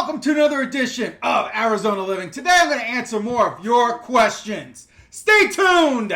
Welcome to another edition of Arizona Living. Today I'm going to answer more of your questions. Stay tuned!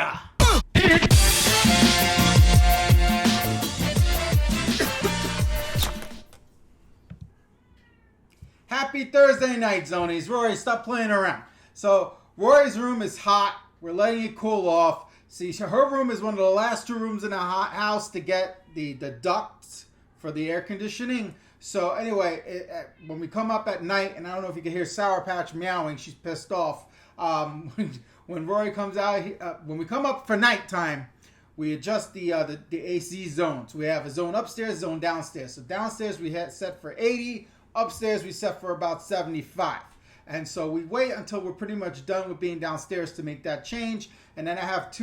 Happy Thursday night, Zonies. Rory, stop playing around. So, Rory's room is hot. We're letting it cool off. See, her room is one of the last two rooms in the house to get the ducts for the air conditioning. So anyway, when we come up at night, and I don't know if you can hear Sour Patch meowing, she's pissed off. When Rory comes out, when we come up for nighttime, we adjust the AC zones. We have a zone upstairs, zone downstairs. So downstairs we had set for 80, upstairs we set for about 75. And so we wait until we're pretty much done with being downstairs to make that change. And then I have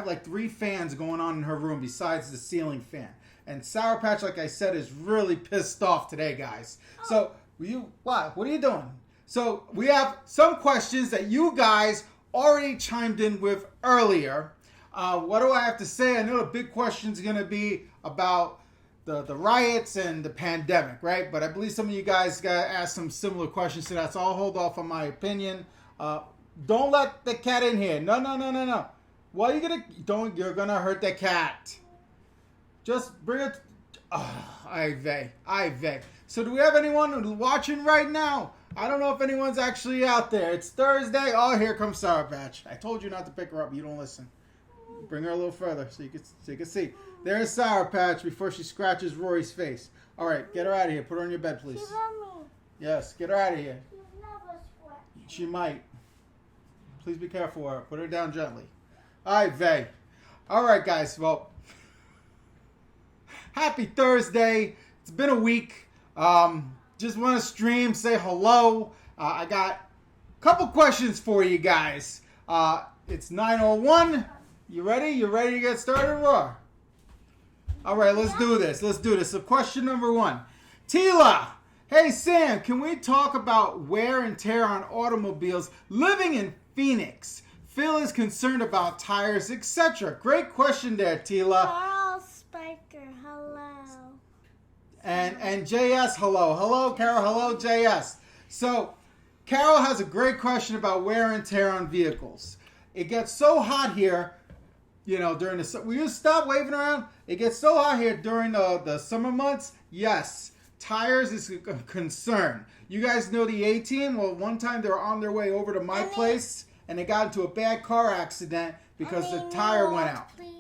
like 3 fans going on in her room besides the ceiling fan. And Sour Patch, like I said, is really pissed off today, guys. So, what are you doing? So, we have some questions that you guys already chimed in with earlier. What do I have to say? I know the big question is going to be about the riots and the pandemic, right? But I believe some of you guys got to ask some similar questions to that, so I'll hold off on my opinion. Don't let the cat in here. No. Why are you going to... You're going to hurt the cat. Just bring it. I beg. So do we have anyone watching right now? I don't know if anyone's actually out there. It's Thursday. Oh, here comes Sour Patch. I told you not to pick her up. You don't listen. Bring her a little further so you can see. There's Sour Patch before she scratches Rory's face. All right, get her out of here. Put her on your bed, please. She love me. Yes, get her out of here. She's never scratched. She might. Please be careful with her. Put her down gently. I beg. All right, guys. Well. Happy Thursday. It's been a week. Just want to stream, say hello. I got a couple questions for you guys. It's 9:01. You ready? You ready to get started, Roar? All right, let's do this. So question number 1. Tila. Hey, Sam, can we talk about wear and tear on automobiles living in Phoenix? Phil is concerned about tires, etc. Great question there, Tila. Hello. And JS, hello. Hello, Carol. Hello, JS. So, Carol has a great question about wear and tear on vehicles. It gets so hot here, during the... Will you stop waving around? It gets so hot here during the summer months. Yes, tires is a concern. You guys know the A-Team? Well, one time they were on their way over to my place, and they got into a bad car accident because the tire went out. Please.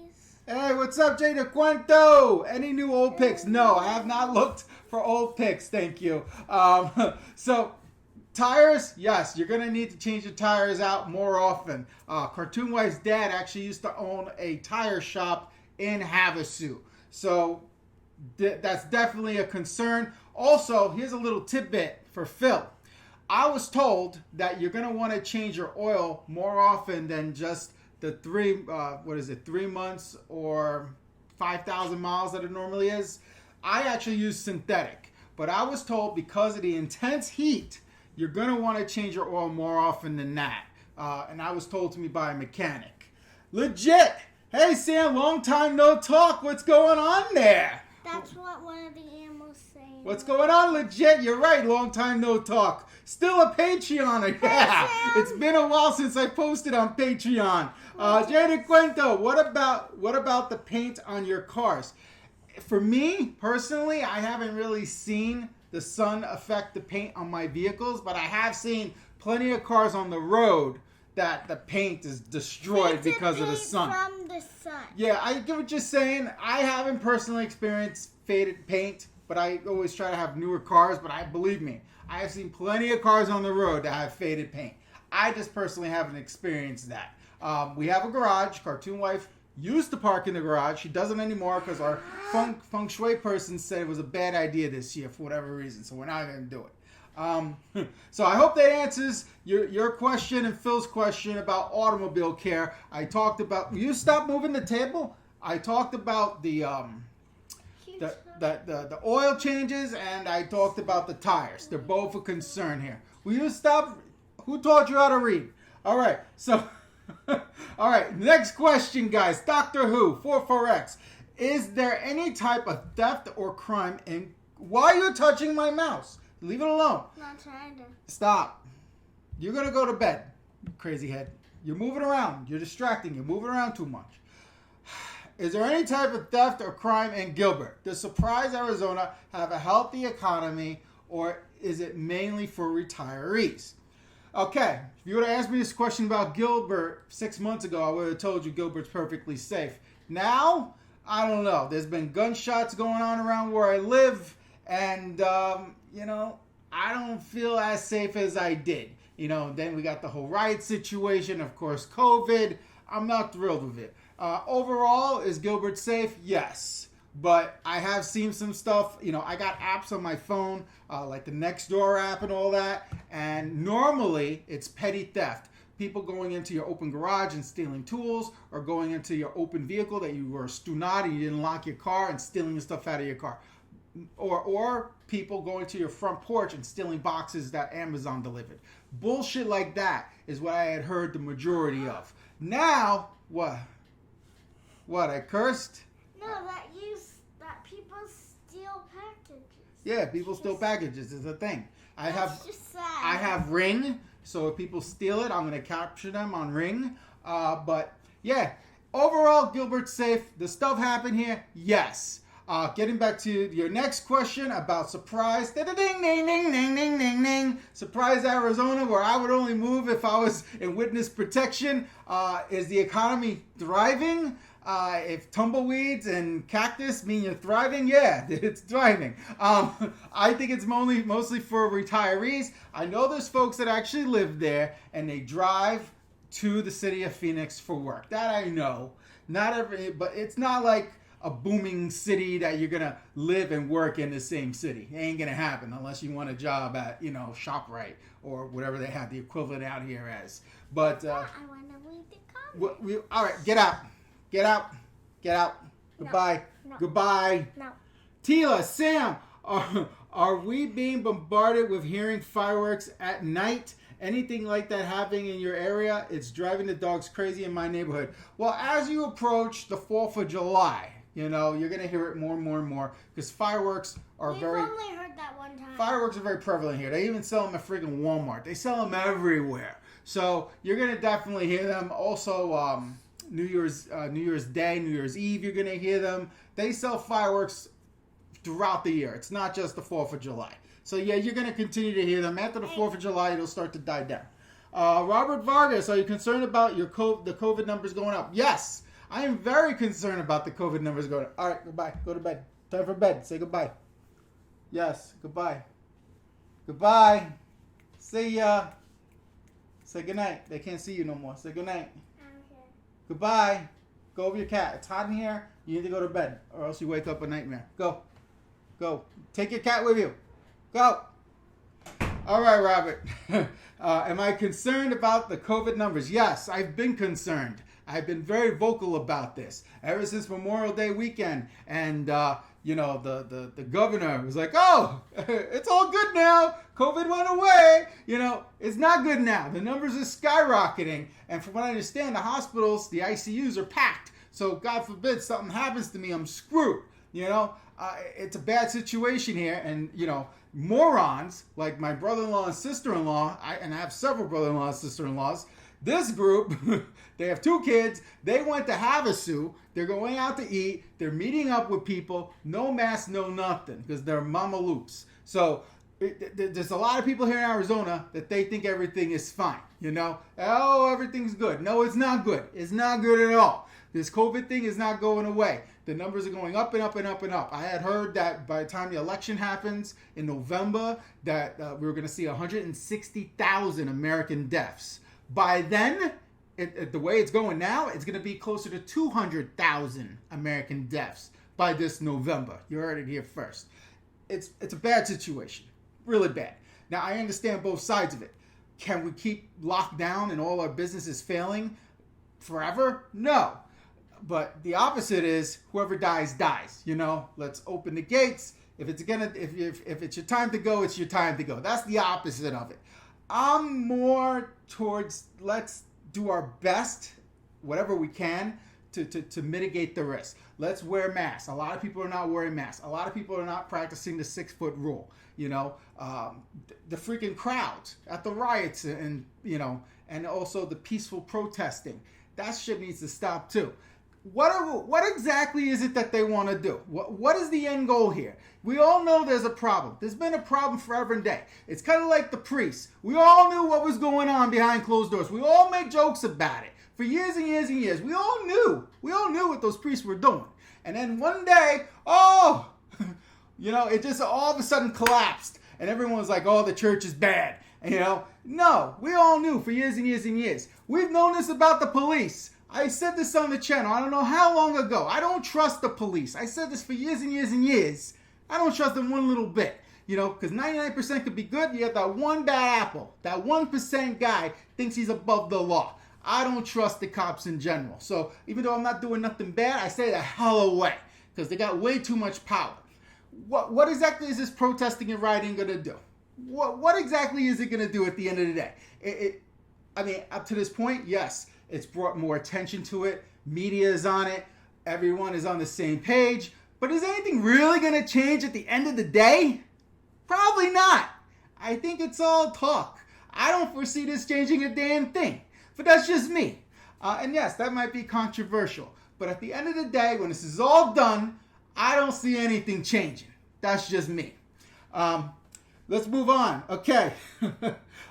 Hey, what's up, Jada Cuento? Any new old pics? No, I have not looked for old pics, thank you. So, tires, yes, you're going to need to change the tires out more often. Cartoon Wife's dad actually used to own a tire shop in Havasu. So, that's definitely a concern. Also, here's a little tidbit for Phil. I was told that you're going to want to change your oil more often than just the 3 months or 5,000 miles that it normally is. I actually use synthetic, but I was told because of the intense heat, you're going to want to change your oil more often than that. And I was told to me by a mechanic. Legit. Hey, Sam, long time no talk. What's going on there? That's what one of the animals saying. What's going on, legit? You're right. Long time no talk. Still a Patreoner. Yeah. It's been a while since I posted on Patreon. Jada Cuento, what about the paint on your cars? For me, personally, I haven't really seen the sun affect the paint on my vehicles, but I have seen plenty of cars on the road that the paint is destroyed because of the sun. From the sun. Yeah, I get what you're saying. I haven't personally experienced faded paint, but I always try to have newer cars. But believe me, I have seen plenty of cars on the road that have faded paint. I just personally haven't experienced that. We have a garage. Cartoon Wife used to park in the garage. She doesn't anymore because our feng shui person said it was a bad idea this year for whatever reason. So we're not going to do it. So I hope that answers your question and Phil's question about automobile care. I talked about... Will you stop moving the table? I talked about the oil changes, and I talked about the tires. They're both a concern here. Will you stop? Who taught you how to read? All right, so... All right, next question, guys. Doctor Who, 44X. Is there any type of theft or crime in... Why are you touching my mouse? Leave it alone. Not trying to. Stop. You're going to go to bed, crazy head. You're moving around. You're distracting. You're moving around too much. Is there any type of theft or crime in Gilbert? Does Surprise, Arizona have a healthy economy, or is it mainly for retirees? Okay, if you would have asked me this question about Gilbert 6 months ago, I would have told you Gilbert's perfectly safe. Now, I don't know. There's been gunshots going on around where I live, and, you know, I don't feel as safe as I did. You know, then we got the whole riot situation, of course, COVID. I'm not thrilled with it. Overall, is Gilbert safe? Yes. But I have seen some stuff. You know, I got apps on my phone, like the Nextdoor app and all that. And normally, it's petty theft. People going into your open garage and stealing tools, or going into your open vehicle that you were a stunad and you didn't lock your car and stealing stuff out of your car. Or people going to your front porch and stealing boxes that Amazon delivered. Bullshit like that is what I had heard the majority of. Now, what? What, I cursed? No, that people steal packages. Yeah, people steal packages is a thing. That's just sad. I have Ring, so if people steal it, I'm going to capture them on Ring. But yeah, overall, Gilbert's safe. The stuff happened here, yes. Getting back to your next question about Surprise. Ding, ding, ding, ding, ding, ding, ding. Surprise, Arizona, where I would only move if I was in witness protection. Is the economy thriving? If tumbleweeds and cactus mean you're thriving, yeah, it's thriving. I think it's mostly for retirees. I know there's folks that actually live there and they drive to the city of Phoenix for work. That I know. Not every, but it's not like a booming city that you're gonna live and work in the same city. It ain't gonna happen unless you want a job at, you know, ShopRite or whatever they have the equivalent out here as. But I want to leave the comment. all right, get out. Get out. Get out. Goodbye. No. Goodbye. No. Tila, Sam, are we being bombarded with hearing fireworks at night? Anything like that happening in your area? It's driving the dogs crazy in my neighborhood. Well, as you approach the 4th of July, you know, you're going to hear it more and more and more because fireworks are We've only heard that one time. Fireworks are very prevalent here. They even sell them at freaking Walmart. They sell them everywhere. So you're going to definitely hear them. Also, New Year's Day, New Year's Eve, you're going to hear them. They sell fireworks throughout the year. It's not just the 4th of July. So, yeah, you're going to continue to hear them. After the 4th of July, it'll start to die down. Robert Vargas, are you concerned about the COVID numbers going up? Yes, I am very concerned about the COVID numbers going up. All right, goodbye. Go to bed. Time for bed. Say goodbye. Yes, goodbye. Goodbye. See ya. Say goodnight. They can't see you no more. Say goodnight. Okay. Goodbye. Go over your cat. It's hot in here. You need to go to bed or else you wake up a nightmare. Go. Go. Take your cat with you. Go. All right, Robert. Am I concerned about the COVID numbers? Yes, I've been concerned. I've been very vocal about this ever since Memorial Day weekend. And, you know, the governor was like, oh, it's all good now. COVID went away. You know, it's not good now. The numbers are skyrocketing. And from what I understand, the hospitals, the ICUs are packed. So God forbid something happens to me, I'm screwed. You know, it's a bad situation here. And, you know, morons like my brother-in-law and sister-in-law, and I have several brother-in-laws and sister-in-laws, this group, they have 2 kids, they went to Havasu, they're going out to eat, they're meeting up with people, no mask, no nothing, because they're mama loops. So there's a lot of people here in Arizona that they think everything is fine, you know? Oh, everything's good. No, it's not good. It's not good at all. This COVID thing is not going away. The numbers are going up and up and up and up. I had heard that by the time the election happens in November, that we were going to see 160,000 American deaths. By then, the way it's going now, it's going to be closer to 200,000 American deaths by this November. You heard it here first. It's a bad situation, really bad. Now, I understand both sides of it. Can we keep locked down and all our businesses failing forever? No. But the opposite is whoever dies, dies. You know, let's open the gates. If it's your time to go, it's your time to go. That's the opposite of it. I'm more towards let's do our best, whatever we can, to mitigate the risk. Let's wear masks. A lot of people are not wearing masks. A lot of people are not practicing the 6-foot rule. The freaking crowds at the riots and also the peaceful protesting. That shit needs to stop too. What exactly is it that they want to do? What is the end goal here? We all know there's a problem. There's been a problem forever and day. It's kind of like the priests. We all knew what was going on behind closed doors. We all made jokes about it for years and years and years. We all knew what those priests were doing. And then one day, it just all of a sudden collapsed. And everyone was like, oh, the church is bad. And, no, we all knew for years and years and years. We've known this about the police. I said this on the channel, I don't know how long ago. I don't trust the police. I said this for years and years and years. I don't trust them one little bit. Because 99% could be good. You have that one bad apple. That 1% guy thinks he's above the law. I don't trust the cops in general. So even though I'm not doing nothing bad, I say the hell away. Because they got way too much power. What exactly is this protesting and rioting going to do? What exactly is it going to do at the end of the day? Up to this point, yes. It's brought more attention to it. Media is on it. Everyone is on the same page. But is anything really going to change at the end of the day? Probably not. I think it's all talk. I don't foresee this changing a damn thing. But that's just me. And yes, that might be controversial. But at the end of the day, when this is all done, I don't see anything changing. That's just me. Let's move on. Okay.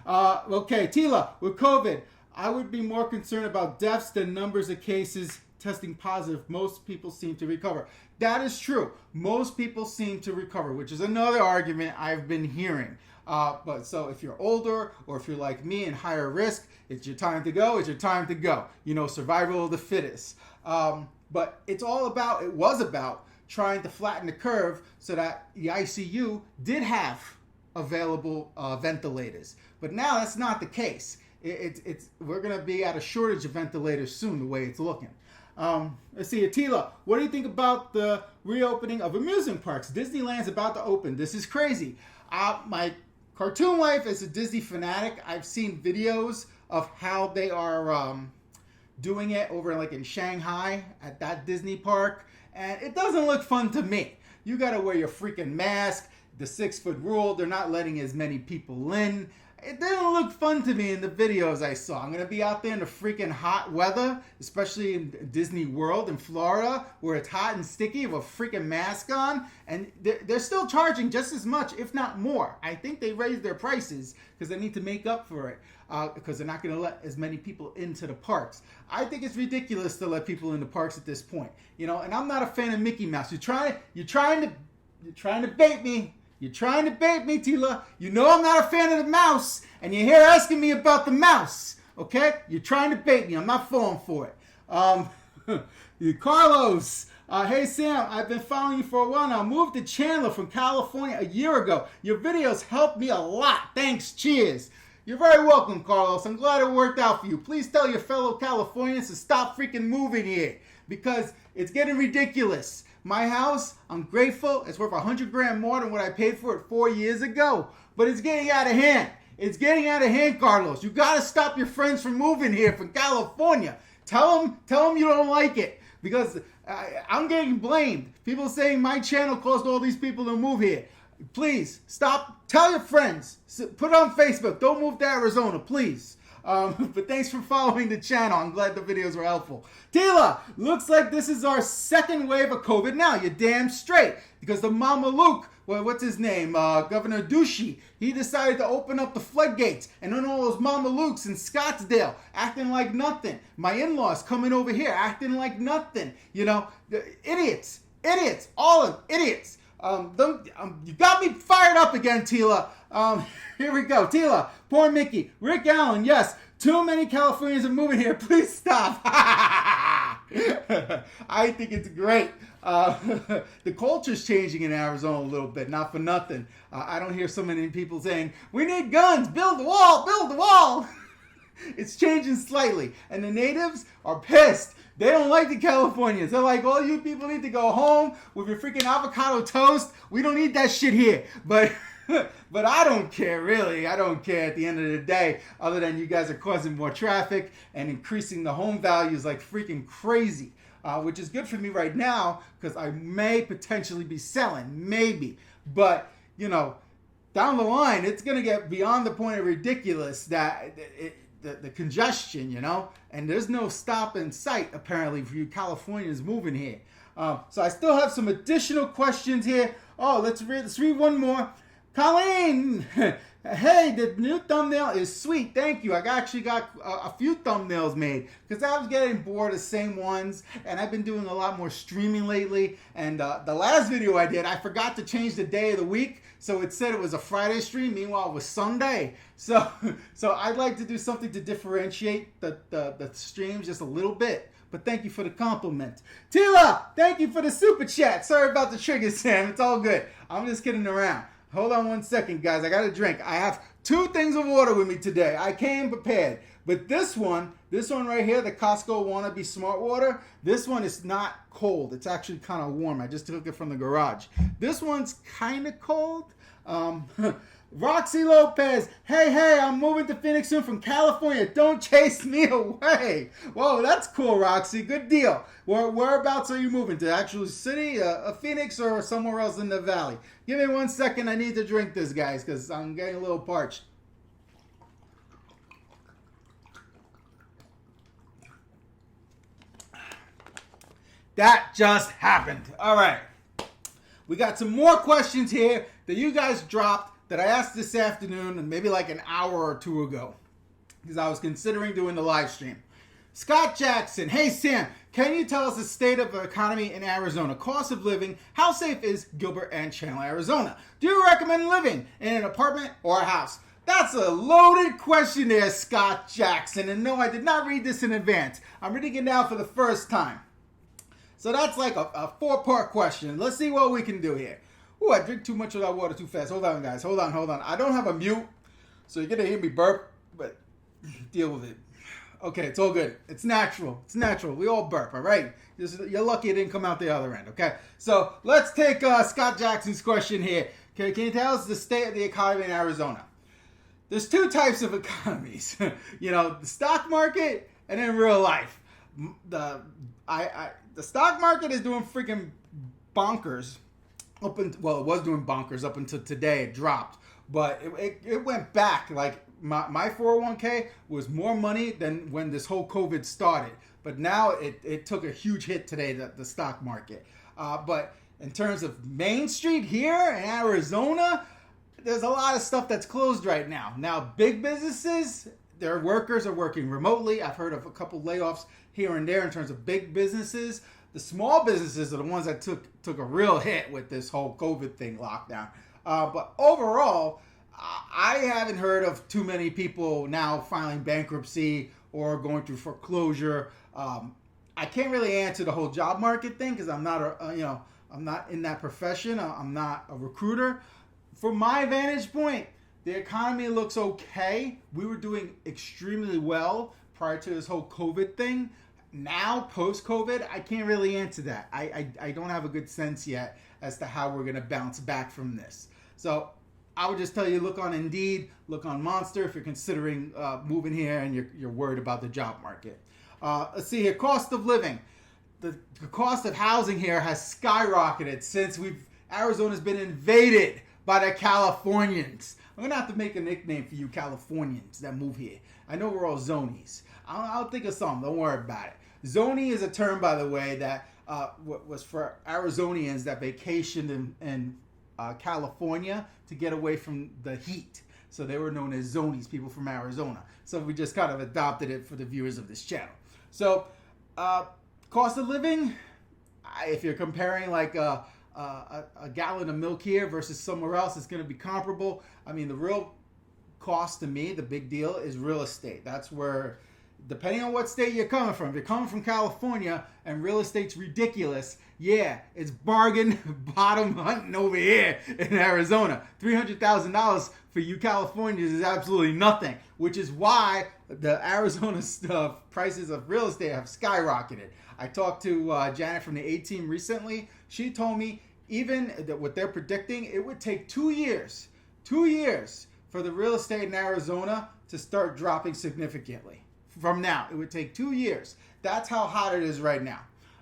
Tila, with COVID, I would be more concerned about deaths than numbers of cases testing positive. Most people seem to recover. That is true. Most people seem to recover, which is another argument I've been hearing. But so if you're older or if you're like me and higher risk, it's your time to go. It's your time to go. Survival of the fittest. But it was about trying to flatten the curve so that the ICU did have available ventilators. But now that's not the case. We're going to be at a shortage of ventilators soon, the way it's looking. Let's see, Attila, what do you think about the reopening of amusement parks? Disneyland's about to open. This is crazy. My cartoon life is a Disney fanatic. I've seen videos of how they are doing it over in Shanghai at that Disney park. And it doesn't look fun to me. You got to wear your freaking mask, the 6-foot rule. They're not letting as many people in. It didn't look fun to me in the videos I saw. I'm going to be out there in the freaking hot weather, especially in Disney World in Florida, where it's hot and sticky with a freaking mask on. And they're still charging just as much, if not more. I think they raised their prices because they need to make up for it, because they're not going to let as many people into the parks. I think it's ridiculous to let people in the parks at this point. And I'm not a fan of Mickey Mouse. You're trying to bait me. You're trying to bait me, Tila. I'm not a fan of the mouse, and you're here asking me about the mouse. Okay? You're trying to bait me. I'm not falling for it. Carlos, hey Sam, I've been following you for a while now. I moved to Chandler from California a year ago. Your videos helped me a lot. Thanks. Cheers. You're very welcome, Carlos. I'm glad it worked out for you. Please tell your fellow Californians to stop freaking moving here, because it's getting ridiculous. My house, I'm grateful. It's worth $100,000 more than what I paid for it 4 years ago. But it's getting out of hand. It's getting out of hand, Carlos. You got to stop your friends from moving here from California. Tell them you don't like it. Because I'm getting blamed. People saying my channel caused all these people to move here. Please, stop. Tell your friends. Put it on Facebook. Don't move to Arizona, please. But thanks for following the channel. I'm glad the videos were helpful. Tila, looks like this is our second wave of COVID now. You're damn straight. Because the Mama Luke, what's his name? Governor Ducey, he decided to open up the floodgates. And then all those Mama Lukes in Scottsdale acting like nothing. My in-laws coming over here acting like nothing. Idiots. All of them. Idiots. You got me fired up again, Tila. Here we go. Tila, poor Mickey. Rick Allen, yes. Too many Californians are moving here. Please stop. I think it's great. The culture's changing in Arizona a little bit, not for nothing. I don't hear so many people saying, we need guns, build the wall, build the wall. It's changing slightly. And the natives are pissed. They don't like the Californians. They're like, all you people need to go home with your freaking avocado toast. We don't need that shit here. But I don't care, really. I don't care at the end of the day, other than you guys are causing more traffic and increasing the home values like freaking crazy. which is good for me right now because I may potentially be selling, maybe. But, down the line, it's going to get beyond the point of ridiculous that the congestion, and there's no stop in sight, apparently, for you Californians moving here. So I still have some additional questions here. Oh, let's read one more. Colleen, hey, the new thumbnail is sweet. Thank you. I actually got a few thumbnails made because I was getting bored of the same ones, and I've been doing a lot more streaming lately. And the last video I did, I forgot to change the day of the week, so it said it was a Friday stream. Meanwhile, it was Sunday. So I'd like to do something to differentiate the streams just a little bit. But thank you for the compliment. Tila, thank you for the super chat. Sorry about the trigger, Sam. It's all good. I'm just kidding around. Hold on one second, guys. I got a drink. I have 2 things of water with me today. I came prepared. But this one right here, the Costco Wannabe Smart Water, this one is not cold. It's actually kind of warm. I just took it from the garage. This one's kind of cold. Roxy Lopez, hey, I'm moving to Phoenix soon from California. Don't chase me away. Whoa, that's cool, Roxy. Good deal. Whereabouts are you moving to? Actual city, Phoenix, or somewhere else in the valley? Give me 1 second. I need to drink this, guys, because I'm getting a little parched. That just happened. All right. We got some more questions here that you guys dropped that I asked this afternoon and maybe like an hour or 2 ago because I was considering doing the live stream. Scott Jackson, hey Sam, can you tell us the state of the economy in Arizona? Cost of living, how safe is Gilbert and Chandler, Arizona? Do you recommend living in an apartment or a house? That's a loaded question there, Scott Jackson. And no, I did not read this in advance. I'm reading it now for the first time. So that's like a 4-part question. Let's see what we can do here. Ooh, I drink too much of that water too fast. Hold on, guys. Hold on. I don't have a mute, so you're going to hear me burp, but deal with it. Okay, it's all good. It's natural. We all burp, all right? You're lucky it didn't come out the other end, okay? So let's take Scott Jackson's question here. Can you tell us the state of the economy in Arizona? There's 2 types of economies. The stock market and then real life. The stock market is doing freaking bonkers. It was doing bonkers up until today. It dropped, but it went back. Like my 401k was more money than when this whole COVID started. But now it took a huge hit today, the stock market. But in terms of Main Street here in Arizona, there's a lot of stuff that's closed right now. Now, big businesses, their workers are working remotely. I've heard of a couple layoffs here and there in terms of big businesses. The small businesses are the ones that took a real hit with this whole COVID thing lockdown. But overall, I haven't heard of too many people now filing bankruptcy or going through foreclosure. I can't really answer the whole job market thing because I'm not I'm not in that profession. I'm not a recruiter. From my vantage point, the economy looks okay. We were doing extremely well prior to this whole COVID thing. Now, post-COVID, I can't really answer that. I don't have a good sense yet as to how we're going to bounce back from this. So I would just tell you, look on Indeed, look on Monster if you're considering moving here and you're worried about the job market. Let's see here, cost of living. The cost of housing here has skyrocketed since Arizona's been invaded by the Californians. I'm going to have to make a nickname for you Californians that move here. I know we're all Zonies. I'll think of something. Don't worry about it. Zonie is a term, by the way, that was for Arizonians that vacationed in California to get away from the heat. So they were known as Zonies, people from Arizona. So we just kind of adopted it for the viewers of this channel. So cost of living, if you're comparing like a gallon of milk here versus somewhere else, it's going to be comparable. I mean, the real cost to me, the big deal is real estate. That's where, depending on what state you're coming from, if you're coming from California and real estate's ridiculous, yeah, it's bargain bottom hunting over here in Arizona. $300,000 for you Californians is absolutely nothing, which is why the Arizona prices of real estate have skyrocketed. I talked to Janet from the A-Team recently. She told me even that what they're predicting, it would take 2 years for the real estate in Arizona to start dropping significantly. From now, it would take 2 years. That's how hot it is right now.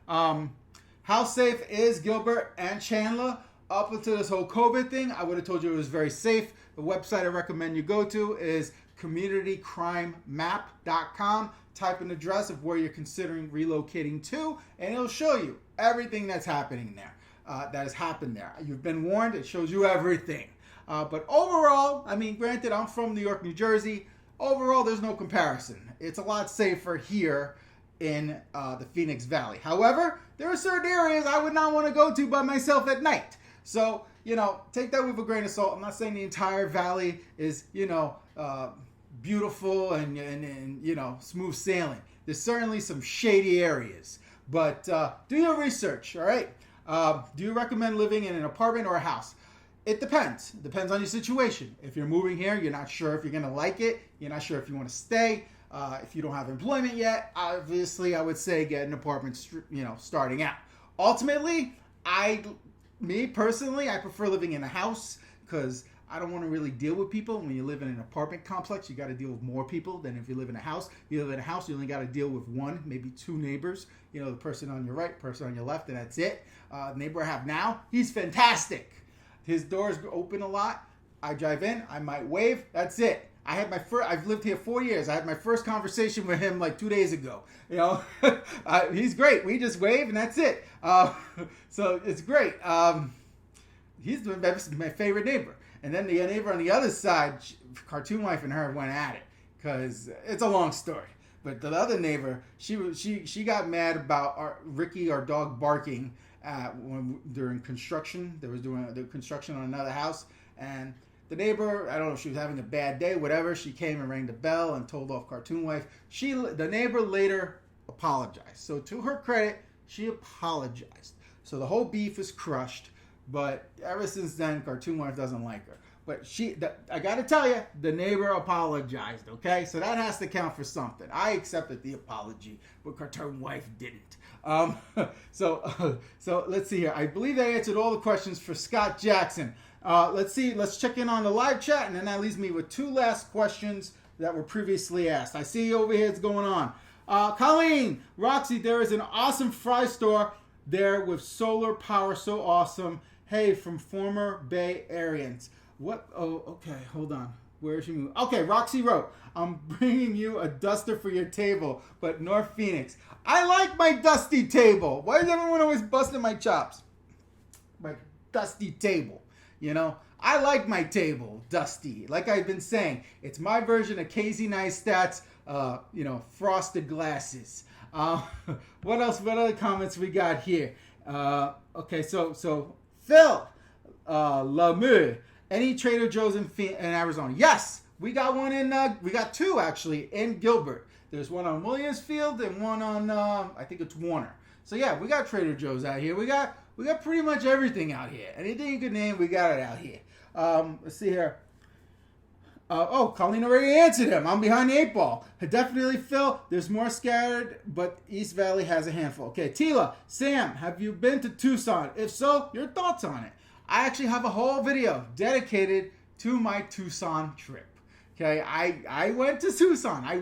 How safe is Gilbert and Chandler? Up until this whole COVID thing, I would have told you it was very safe. The website I recommend you go to is communitycrimemap.com. Type an address of where you're considering relocating to, and it'll show you everything that's happening there, that has happened there. You've been warned. It shows you everything. But overall, I mean, granted, I'm from New York, New Jersey. Overall, there's no comparison. It's a lot safer here in the Phoenix Valley. However, there are certain areas I would not want to go to by myself at night. So, take that with a grain of salt. I'm not saying the entire valley is, beautiful and smooth sailing. There's certainly some shady areas. But do your research, all right? Do you recommend living in an apartment or a house? It depends. It depends on your situation. If you're moving here, you're not sure if you're going to like it. You're not sure if you want to stay. If you don't have employment yet, obviously I would say get an apartment, starting out. Ultimately, me personally, I prefer living in a house because I don't want to really deal with people. When you live in an apartment complex, you got to deal with more people than if you live in a house. You live in a house, you only got to deal with one, maybe two neighbors. The person on your right, person on your left, and that's it. The neighbor I have now, he's fantastic. His doors open a lot. I drive in, I might wave, that's it. I've lived here 4 years. I had my first conversation with him like 2 days ago. He's great. We just wave and that's it. So it's great. He's my favorite neighbor. And then the neighbor on the other side, Cartoon Wife and her went at it because it's a long story. But the other neighbor, she got mad about Ricky, our dog, barking during construction. They was doing the construction on another house, and the neighbor, I don't know if she was having a bad day, whatever. She came and rang the bell and told off Cartoon Wife. The neighbor later apologized. So to her credit, she apologized. So the whole beef is crushed. But ever since then, Cartoon Wife doesn't like her. But I got to tell you, the neighbor apologized, okay? So that has to count for something. I accepted the apology, but Cartoon Wife didn't. So let's see here. I believe I answered all the questions for Scott Jackson. Let's see. Let's check in on the live chat, and then that leaves me with two last questions that were previously asked. I see over here it's going on. Colleen, Roxy, there is an awesome fry store there with solar power. So awesome. Hey, from former Bay Areans. What? Oh, okay. Hold on. Where is she moving? Okay, Roxy wrote, I'm bringing you a duster for your table, but North Phoenix. I like my dusty table. Why is everyone always busting my chops? My dusty table. I like my table dusty. Like I've been saying, it's my version of Casey Neistat's, frosted glasses. What else? What other comments we got here? Okay, so Phil, Lamur, any Trader Joe's in Arizona? Yes, we got one we got two actually in Gilbert. There's one on Williamsfield and one on, I think it's Warner. So yeah, we got Trader Joe's out here. We got pretty much everything out here. Anything you could name, we got it out here. Let's see here. Colleen already answered him. I'm behind the 8 ball. Definitely, Phil. There's more scattered, but East Valley has a handful. Okay, Tila, Sam, have you been to Tucson? If so, your thoughts on it. I actually have a whole video dedicated to my Tucson trip. Okay, I went to Tucson. I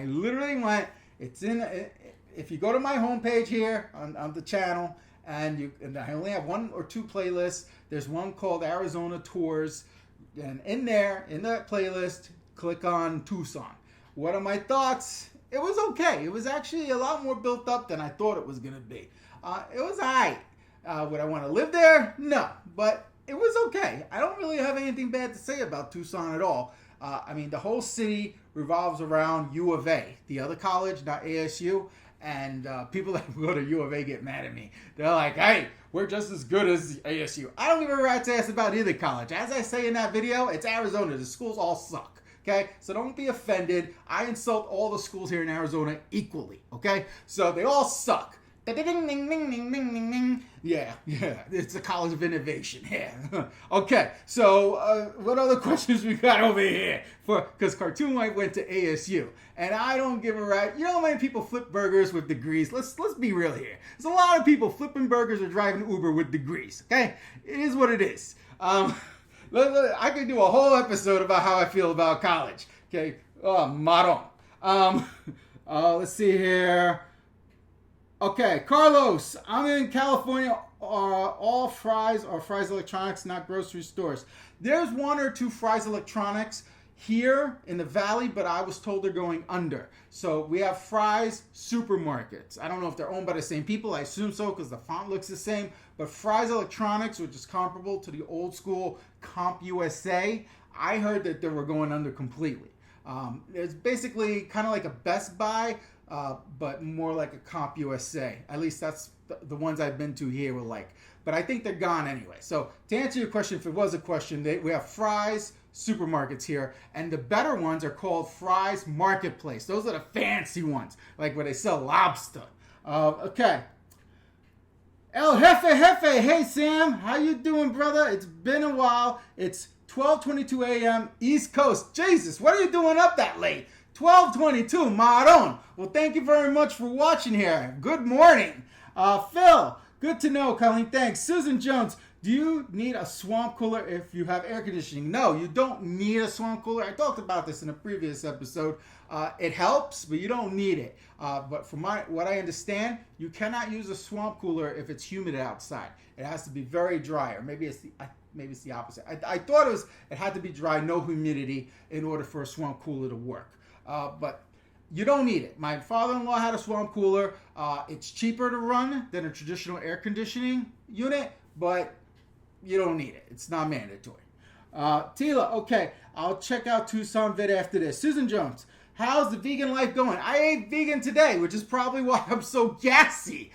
literally went. It's if you go to my homepage here on the channel, and I only have 1 or 2 playlists. There's one called Arizona Tours. And in that playlist, click on Tucson. What are my thoughts? It was okay. It was actually a lot more built up than I thought it was going to be. It was all right. Would I want to live there? No. But it was okay. I don't really have anything bad to say about Tucson at all. The whole city revolves around U of A, the other college, not ASU. And people that go to U of A get mad at me. They're like, hey, we're just as good as ASU. I don't give a rat's ass about either college. As I say in that video, it's Arizona. The schools all suck. Okay? So don't be offended. I insult all the schools here in Arizona equally. Okay? So they all suck. Yeah, it's a college of innovation. Yeah. Okay, so what other questions we got over here? Because Cartoon Wife went to ASU, and I don't give a right. You know how many people flip burgers with degrees? Let's be real here. There's a lot of people flipping burgers or driving Uber with degrees. Okay, it is what it is. I could do a whole episode about how I feel about college. Okay, maron. Let's see here. Okay, Carlos, I'm in California. All Fry's or Fry's Electronics, not grocery stores. There's one or two Fry's Electronics here in the valley, but I was told they're going under. So we have Fry's supermarkets. I don't know if they're owned by the same people. I assume so because the font looks the same. But Fry's Electronics, which is comparable to the old school Comp USA, I heard that they were going under completely. It's basically kind of like a Best Buy, but more like a Comp USA. At least that's the ones I've been to here were like. But I think they're gone anyway. So to answer your question, if it was a question, we have Fry's supermarkets here, and the better ones are called Fry's Marketplace. Those are the fancy ones, like where they sell lobster. Okay. El Jefe, hey Sam, how you doing, brother? It's been a while. It's 12:22 a.m. East Coast. Jesus, what are you doing up that late? 12:22, Maron. Well, thank you very much for watching here. Good morning. Phil, good to know, Colleen. Thanks. Susan Jones, do you need a swamp cooler if you have air conditioning? No, you don't need a swamp cooler. I talked about this in a previous episode. It helps, but you don't need it. But from what I understand, you cannot use a swamp cooler if it's humid outside. It has to be very dry, or maybe it's the opposite. I thought it had to be dry, no humidity, in order for a swamp cooler to work. But you don't need it. My father-in-law had a swamp cooler. It's cheaper to run than a traditional air conditioning unit, but you don't need it. It's not mandatory. Tila, okay, I'll check out Tucson vid after this. Susan Jones, how's the vegan life going? I ate vegan today, which is probably why I'm so gassy.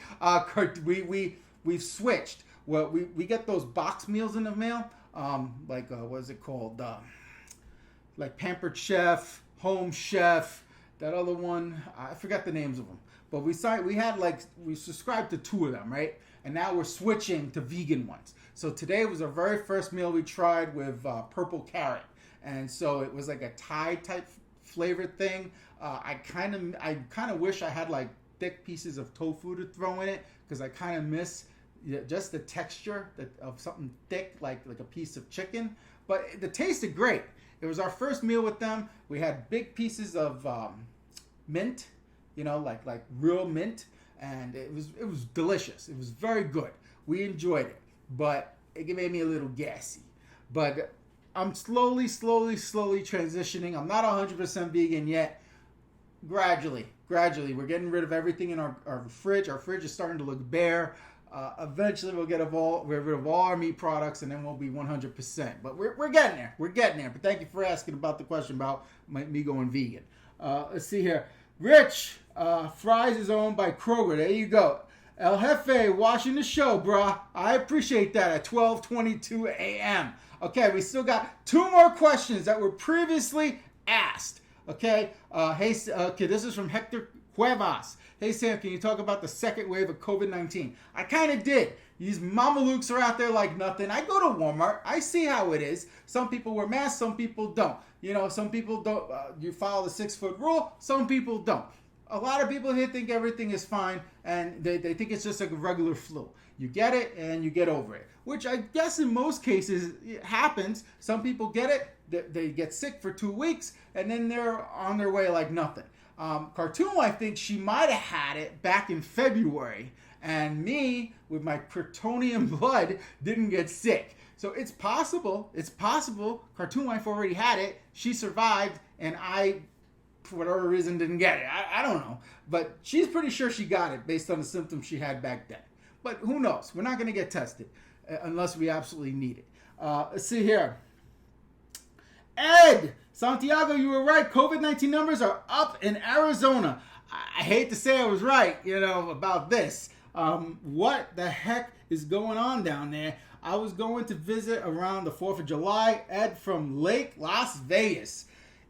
We've switched. Well, we get those box meals in the mail, what is it called? Like Pampered Chef, Home Chef, that other one. I forgot the names of them. But we subscribed to 2 of them, right? And now we're switching to vegan ones. So today was our very first meal we tried with purple carrot. And so it was like a Thai type flavored thing. I kind of wish I had like thick pieces of tofu to throw in it, because I kind of miss just the texture of something thick, like a piece of chicken. But the tasted great. It was our first meal with them. We had big pieces of mint, like real mint, and it was delicious. It was very good. We enjoyed it, but it made me a little gassy. But I'm slowly transitioning. I'm not 100% vegan yet. Gradually, we're getting rid of everything in our fridge. Our fridge is starting to look bare. Eventually, we'll get rid of all our meat products, and then we'll be 100%. But we're getting there. We're getting there. But thank you for asking about the question about me going vegan. Let's see here. Rich, Fry's is owned by Kroger. There you go. El Jefe, watching the show, brah. I appreciate that at 12:22 a.m. Okay, we still got 2 more questions that were previously asked. Okay, this is from Hector Cuevas. Hey Sam, can you talk about the second wave of COVID-19? I kind of did. These mamalukes are out there like nothing. I go to Walmart. I see how it is. Some people wear masks. Some people don't. Some people don't. You follow the 6-foot rule. Some people don't. A lot of people here think everything is fine, and they think it's just like a regular flu. You get it, and you get over it, which I guess in most cases it happens. Some people get it. They get sick for 2 weeks, and then they're on their way like nothing. Cartoon, I think she might have had it back in February, and me, with my Kryptonian blood, didn't get sick. So it's possible. Cartoon Wife already had it. She survived, and I, for whatever reason, didn't get it. I don't know. But she's pretty sure she got it based on the symptoms she had back then. But who knows? We're not going to get tested unless we absolutely need it. Let's see here. Ed Santiago, you were right. COVID-19 numbers are up in Arizona. I hate to say I was right, about this. What the heck is going on down there? I was going to visit around the 4th of July. Ed from Lake Las Vegas.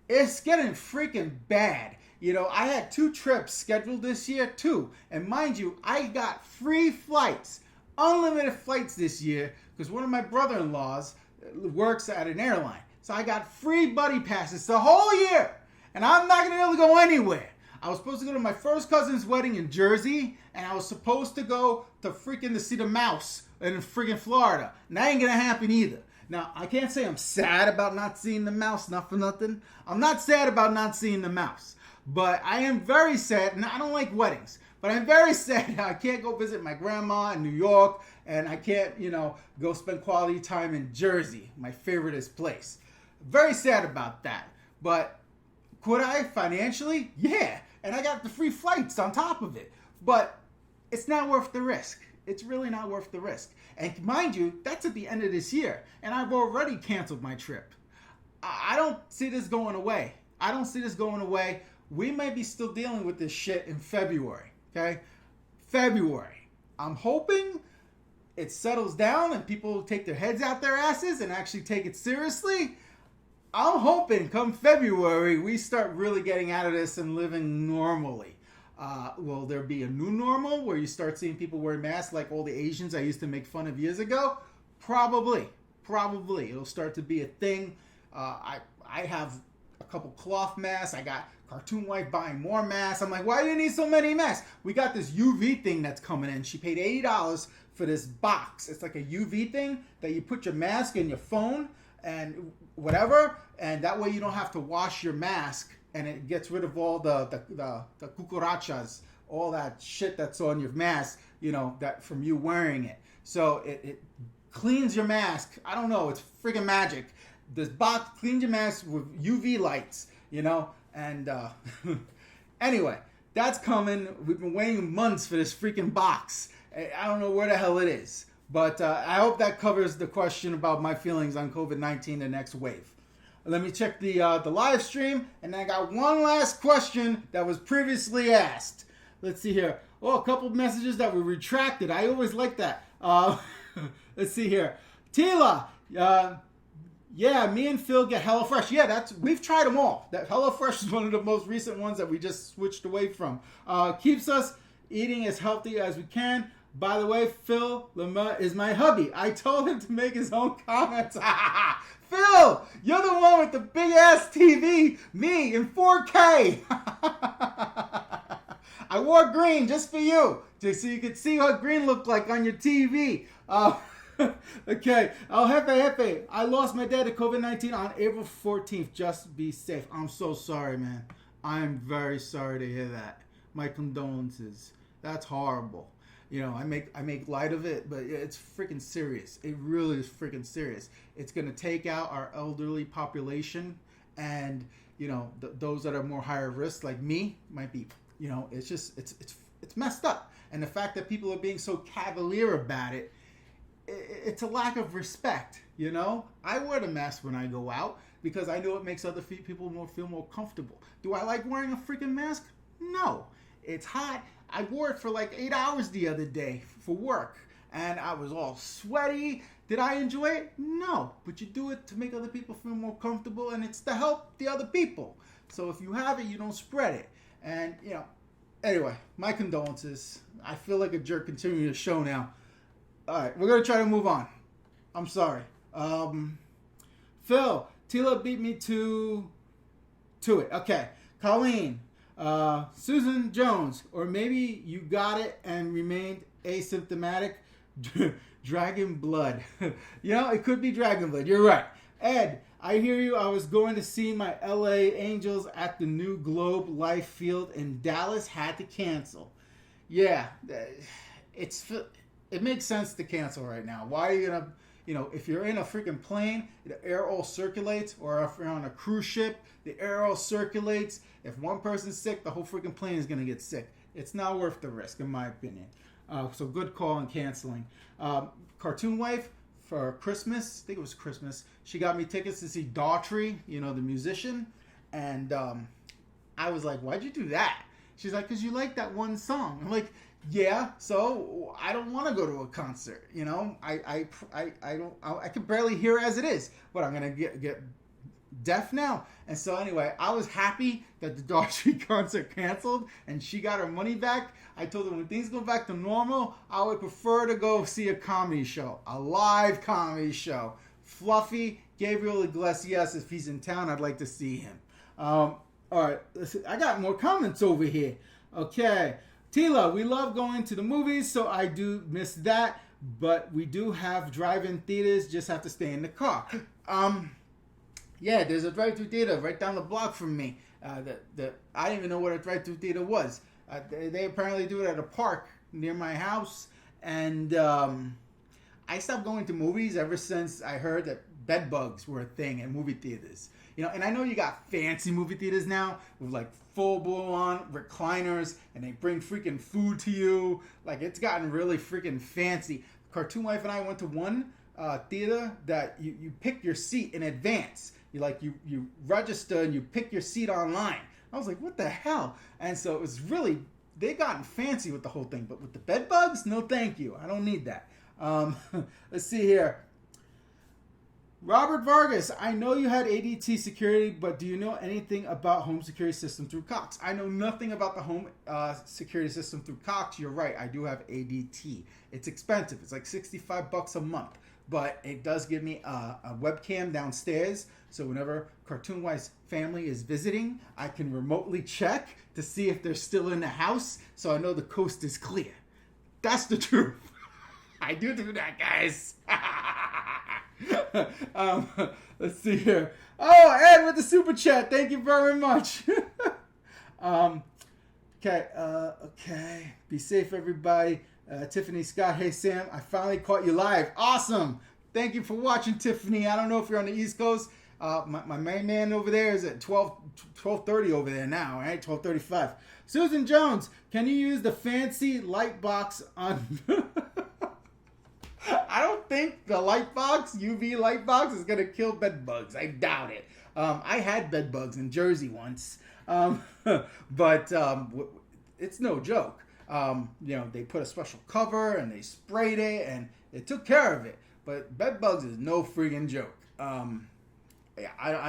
It's getting freaking bad. I had 2 trips scheduled this year too. And mind you, I got free flights, unlimited flights this year, because one of my brother-in-laws works at an airline. So I got free buddy passes the whole year. And I'm not going to be able to go anywhere. I was supposed to go to my first cousin's wedding in Jersey. And I was supposed to go to see the mouse in freaking Florida. And that ain't going to happen either. Now, I can't say I'm sad about not seeing the mouse, not for nothing. I'm not sad about not seeing the mouse. But I am very sad, and I don't like weddings. But I'm very sad I can't go visit my grandma in New York, and I can't, go spend quality time in Jersey, my favoriteest place. Very sad about that. But could I financially? Yeah. And I got the free flights on top of it. But it's not worth the risk. It's really not worth the risk. And mind you, that's at the end of this year. And I've already canceled my trip. I don't see this going away. We might be still dealing with this shit in February. Okay? February. I'm hoping it settles down and people take their heads out their asses and actually take it seriously. I'm hoping come February we start really getting out of this and living normally. Will there be a new normal where you start seeing people wearing masks like all the Asians I used to make fun of years ago? Probably. It'll start to be a thing. I have a couple cloth masks. I got Cartoon Wife buying more masks. I'm like, why do you need so many masks? We got this UV thing that's coming in. She paid $80 for this box. It's like a UV thing that you put your mask in your phone and whatever, and that way you don't have to wash your mask, and it gets rid of all the cucarachas, all that shit that's on your mask, that from you wearing it. So it cleans your mask. I don't know, it's freaking magic. This box cleans your mask with UV lights, and anyway, that's coming. We've been waiting months for this freaking box. I don't know where the hell it is. But I hope that covers the question about my feelings on COVID-19, the next wave. Let me check the live stream, and I got one last question that was previously asked. Let's see here. Oh, a couple of messages that were retracted. I always like that. Let's see here. Tila, yeah, me and Phil get HelloFresh. Yeah, we've tried them all. That HelloFresh is one of the most recent ones that we just switched away from. Keeps us eating as healthy as we can. By the way, Phil Lemma is my hubby. I told him to make his own comments. Phil, you're the one with the big ass TV. Me in 4K. I wore green just for you, just so you could see what green looked like on your TV. Okay. El Jefe. I lost my dad to COVID-19 on April 14th. Just be safe. I'm so sorry, man. I'm very sorry to hear that. My condolences. That's horrible. I make light of it, but it's freaking serious. It really is freaking serious. It's going to take out our elderly population, and those that are more higher risk, like me, might be. It's just it's messed up. And the fact that people are being so cavalier about it, it's a lack of respect. I wear the mask when I go out because I know it makes other people feel more comfortable. Do I like wearing a freaking mask? No. It's hot. I wore it for like 8 hours the other day for work, and I was all sweaty. Did I enjoy it? No. But you do it to make other people feel more comfortable, and it's to help the other people. So if you have it, you don't spread it. And, anyway, my condolences. I feel like a jerk continuing the show now. All right, we're going to try to move on. I'm sorry. Phil, Tila beat me to it. Okay. Colleen. Susan Jones, or maybe you got it and remained asymptomatic. Dragon blood. It could be dragon blood. You're right. Ed, I hear you. I was going to see my LA Angels at the new Globe Life Field in Dallas. Had to cancel. Yeah, it makes sense to cancel right now. Why are you gonna, if you're in a freaking plane, the air all circulates, or if you're on a cruise ship, the air all circulates. If one person's sick, the whole freaking plane is going to get sick. It's not worth the risk, in my opinion. So good call on canceling. Cartoon Wife, for Christmas, I think it was Christmas, she got me tickets to see Daughtry, the musician. And I was like, why'd you do that? She's like, because you like that one song. I'm like, yeah, so I don't want to go to a concert. I can barely hear as it is. But I'm going to get deaf now. And so anyway, I was happy that the Daughtry concert canceled and she got her money back. I told her when things go back to normal, I would prefer to go see a comedy show, a live comedy show. Fluffy, Gabriel Iglesias, if he's in town, I'd like to see him. All right, listen, I got more comments over here. Okay, Tila, we love going to the movies, so I do miss that, but we do have drive-in theaters, just have to stay in the car. Yeah, there's a drive-through theater right down the block from me. I didn't even know what a drive-through theater was. They apparently do it at a park near my house, and I stopped going to movies ever since I heard that bed bugs were a thing in movie theaters. And I know you got fancy movie theaters now with like full blown recliners, and they bring freaking food to you. Like, it's gotten really freaking fancy. Cartoon Wife and I went to one theater that you pick your seat in advance. You register and you pick your seat online. I was like, what the hell? And so it was really, they've gotten fancy with the whole thing. But with the bed bugs, no thank you. I don't need that. Let's see here. Robert Vargas, I know you had ADT security, but do you know anything about home security system through Cox? I know nothing about the home security system through Cox. You're right. I do have ADT. It's expensive. It's like $65 a month, but it does give me a webcam downstairs. So whenever Cartoon Wife's family is visiting, I can remotely check to see if they're still in the house, so I know the coast is clear. That's the truth. I do that, guys. Let's see here. Oh, Ed with the super chat. Thank you very much. Okay. Be safe, everybody. Tiffany Scott. Hey, Sam. I finally caught you live. Awesome. Thank you for watching, Tiffany. I don't know if you're on the East Coast. My main man over there is at 12:30 over there now, right? 12:35. Susan Jones, can you use the fancy light box on... I don't think the light box, UV light box, is going to kill bed bugs. I doubt it. I had bed bugs in Jersey once, but it's no joke. They put a special cover and they sprayed it and it took care of it. But bed bugs is no freaking joke. I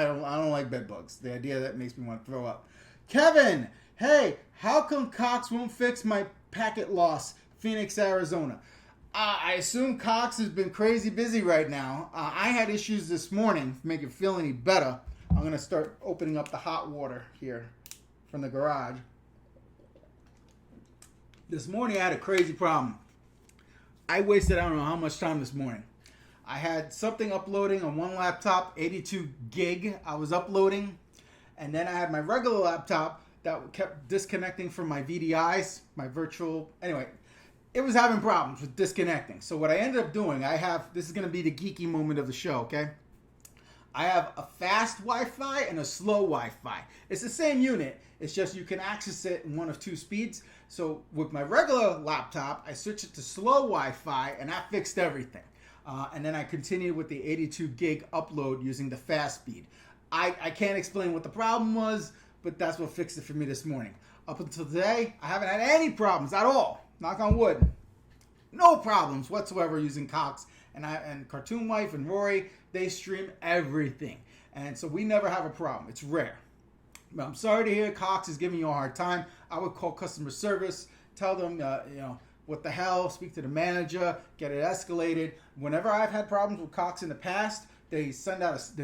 don't like bed bugs. The idea that makes me want to throw up. Kevin, hey, how come Cox won't fix my packet loss? Phoenix, Arizona. I assume Cox has been crazy busy right now. I had issues this morning. To make it feel any better, I'm going to start opening up the hot water here from the garage. This morning I had a crazy problem. I wasted I don't know how much time this morning. I had something uploading on one laptop, 82 gig I was uploading. And then I had my regular laptop that kept disconnecting from my VDIs, my virtual... Anyway, it was having problems with disconnecting. So what I ended up doing, this is going to be the geeky moment of the show, okay? I have a fast Wi-Fi and a slow Wi-Fi. It's the same unit. It's just you can access it in one of two speeds. So with my regular laptop, I switched it to slow Wi-Fi, and that fixed everything. And then I continued with the 82 gig upload using the fast speed. I can't explain what the problem was, but that's what fixed it for me this morning. Up until today, I haven't had any problems at all. Knock on wood. No problems whatsoever using Cox. And Cartoon Wife and Rory, they stream everything. And so we never have a problem. It's rare. But I'm sorry to hear Cox is giving you a hard time. I would call customer service, tell them, what the hell, speak to the manager, get it escalated. Whenever I've had problems with Cox in the past, they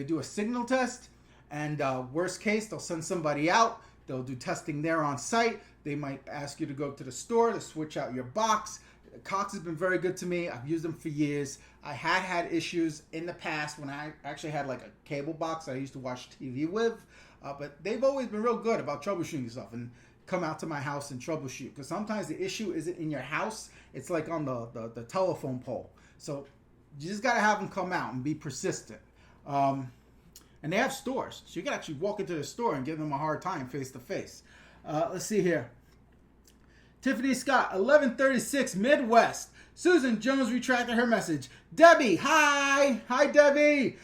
do a signal test, and worst case, they'll send somebody out. They'll do testing there on site. They might ask you to go to the store to switch out your box. Cox has been very good to me. I've used them for years. I had issues in the past when I actually had like a cable box that I used to watch TV with. But they've always been real good about troubleshooting stuff and come out to my house and troubleshoot. Because sometimes the issue isn't in your house. It's like on the telephone pole. So you just got to have them come out and be persistent. And they have stores. So you can actually walk into the store and give them a hard time face to face. Let's see here. Tiffany Scott, 1136 Midwest. Susan Jones retracted her message. Debbie, hi. Hi, Debbie.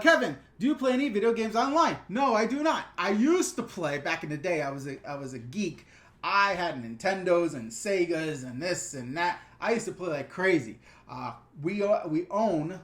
Kevin, do you play any video games online? No, I do not. I used to play back in the day. I was a geek. I had Nintendos and Segas and this and that. I used to play like crazy. We own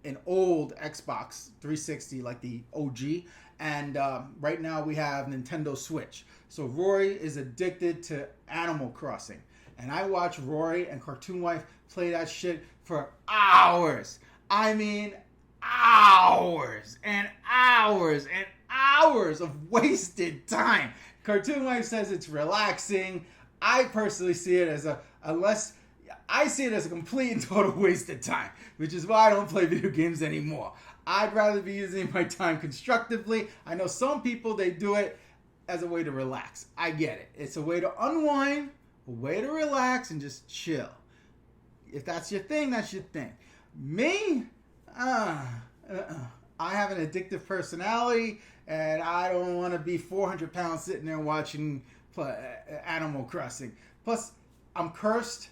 an old Xbox 360, like the OG, and right now we have Nintendo Switch. So Rory is addicted to Animal Crossing, and I watch Rory and Cartoon Wife play that shit for hours. I mean, hours and hours and hours of wasted time. Cartoon Wife says it's relaxing. I personally see it as a complete and total waste of time, which is why I don't play video games anymore. I'd rather be using my time constructively. I know some people, they do it as a way to relax. I get it. It's a way to unwind, a way to relax and just chill. If that's your thing, that's your thing. Me, I have an addictive personality, and I don't want to be 400 pounds sitting there watching Animal Crossing. Plus, I'm cursed.